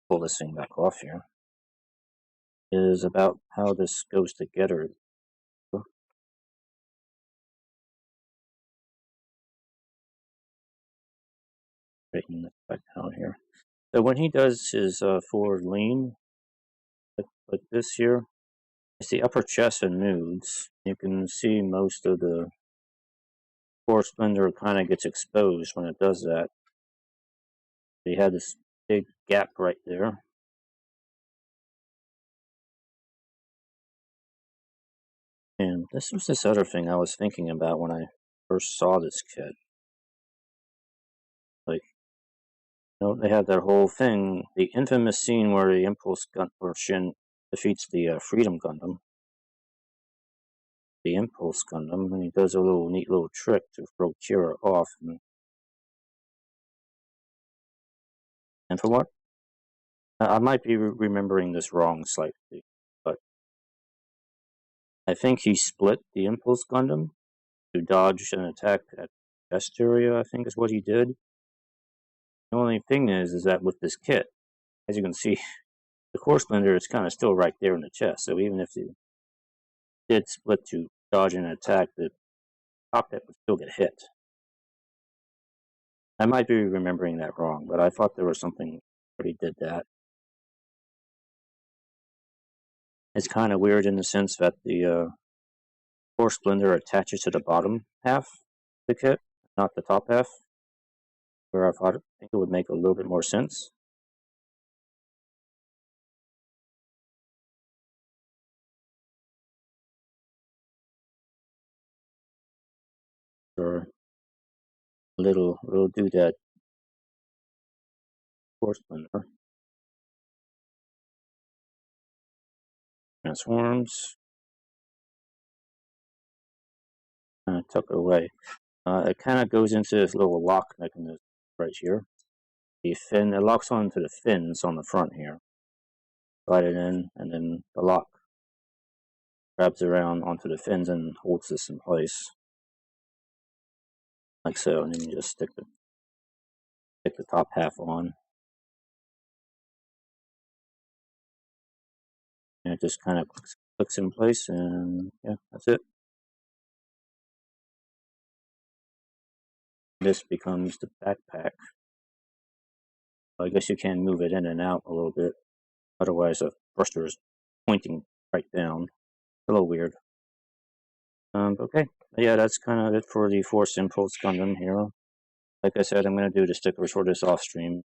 pull this thing back off here, is about how this goes together. Straighten this back down here. So when he does his forward lean, like this here, it's the upper chest and nudes. You can see most of the core splendor kind of gets exposed when it does that. He had this big gap right there. And this was this other thing I was thinking about when I first saw this kit. Like, you know, they had that whole thing, the infamous scene where the Impulse Gun or Shin defeats the Freedom Gundam. The Impulse Gundam, and he does a neat little trick to throw Kira off. And for what? I might be remembering this wrong slightly, but I think he split the Impulse Gundam to dodge an attack at chest area, I think is what he did. The only thing is that with this kit, as you can see, the core splendor is kind of still right there in the chest. So even if you did split to dodge an attack, the cockpit would still get hit. I might be remembering that wrong, but I thought there was something where he did that. It's kind of weird in the sense that the core splendor attaches to the bottom half of the kit, not the top half, where I thought it would make a little bit more sense. or little doodad force blender. Transforms. Tuck it away. It kind of goes into this little lock mechanism right here. The fin, it locks onto the fins on the front here. Slide it in, and then the lock grabs around onto the fins and holds this in place. Like so, and then you just stick the top half on. And it just kind of clicks in place, and yeah, that's it. This becomes the backpack. I guess you can move it in and out a little bit. Otherwise, the thruster is pointing right down. A little weird. Okay. Yeah, that's kind of it for the Force Impulse Gundam here. Like I said, I'm going to do the stickers for this off stream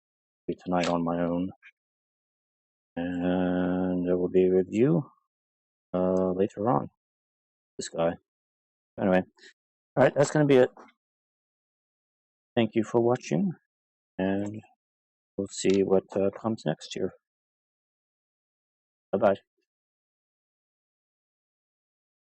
tonight on my own. And there will be a review later on. This guy. Anyway. Alright, that's going to be it. Thank you for watching. And we'll see what comes next here. Bye-bye.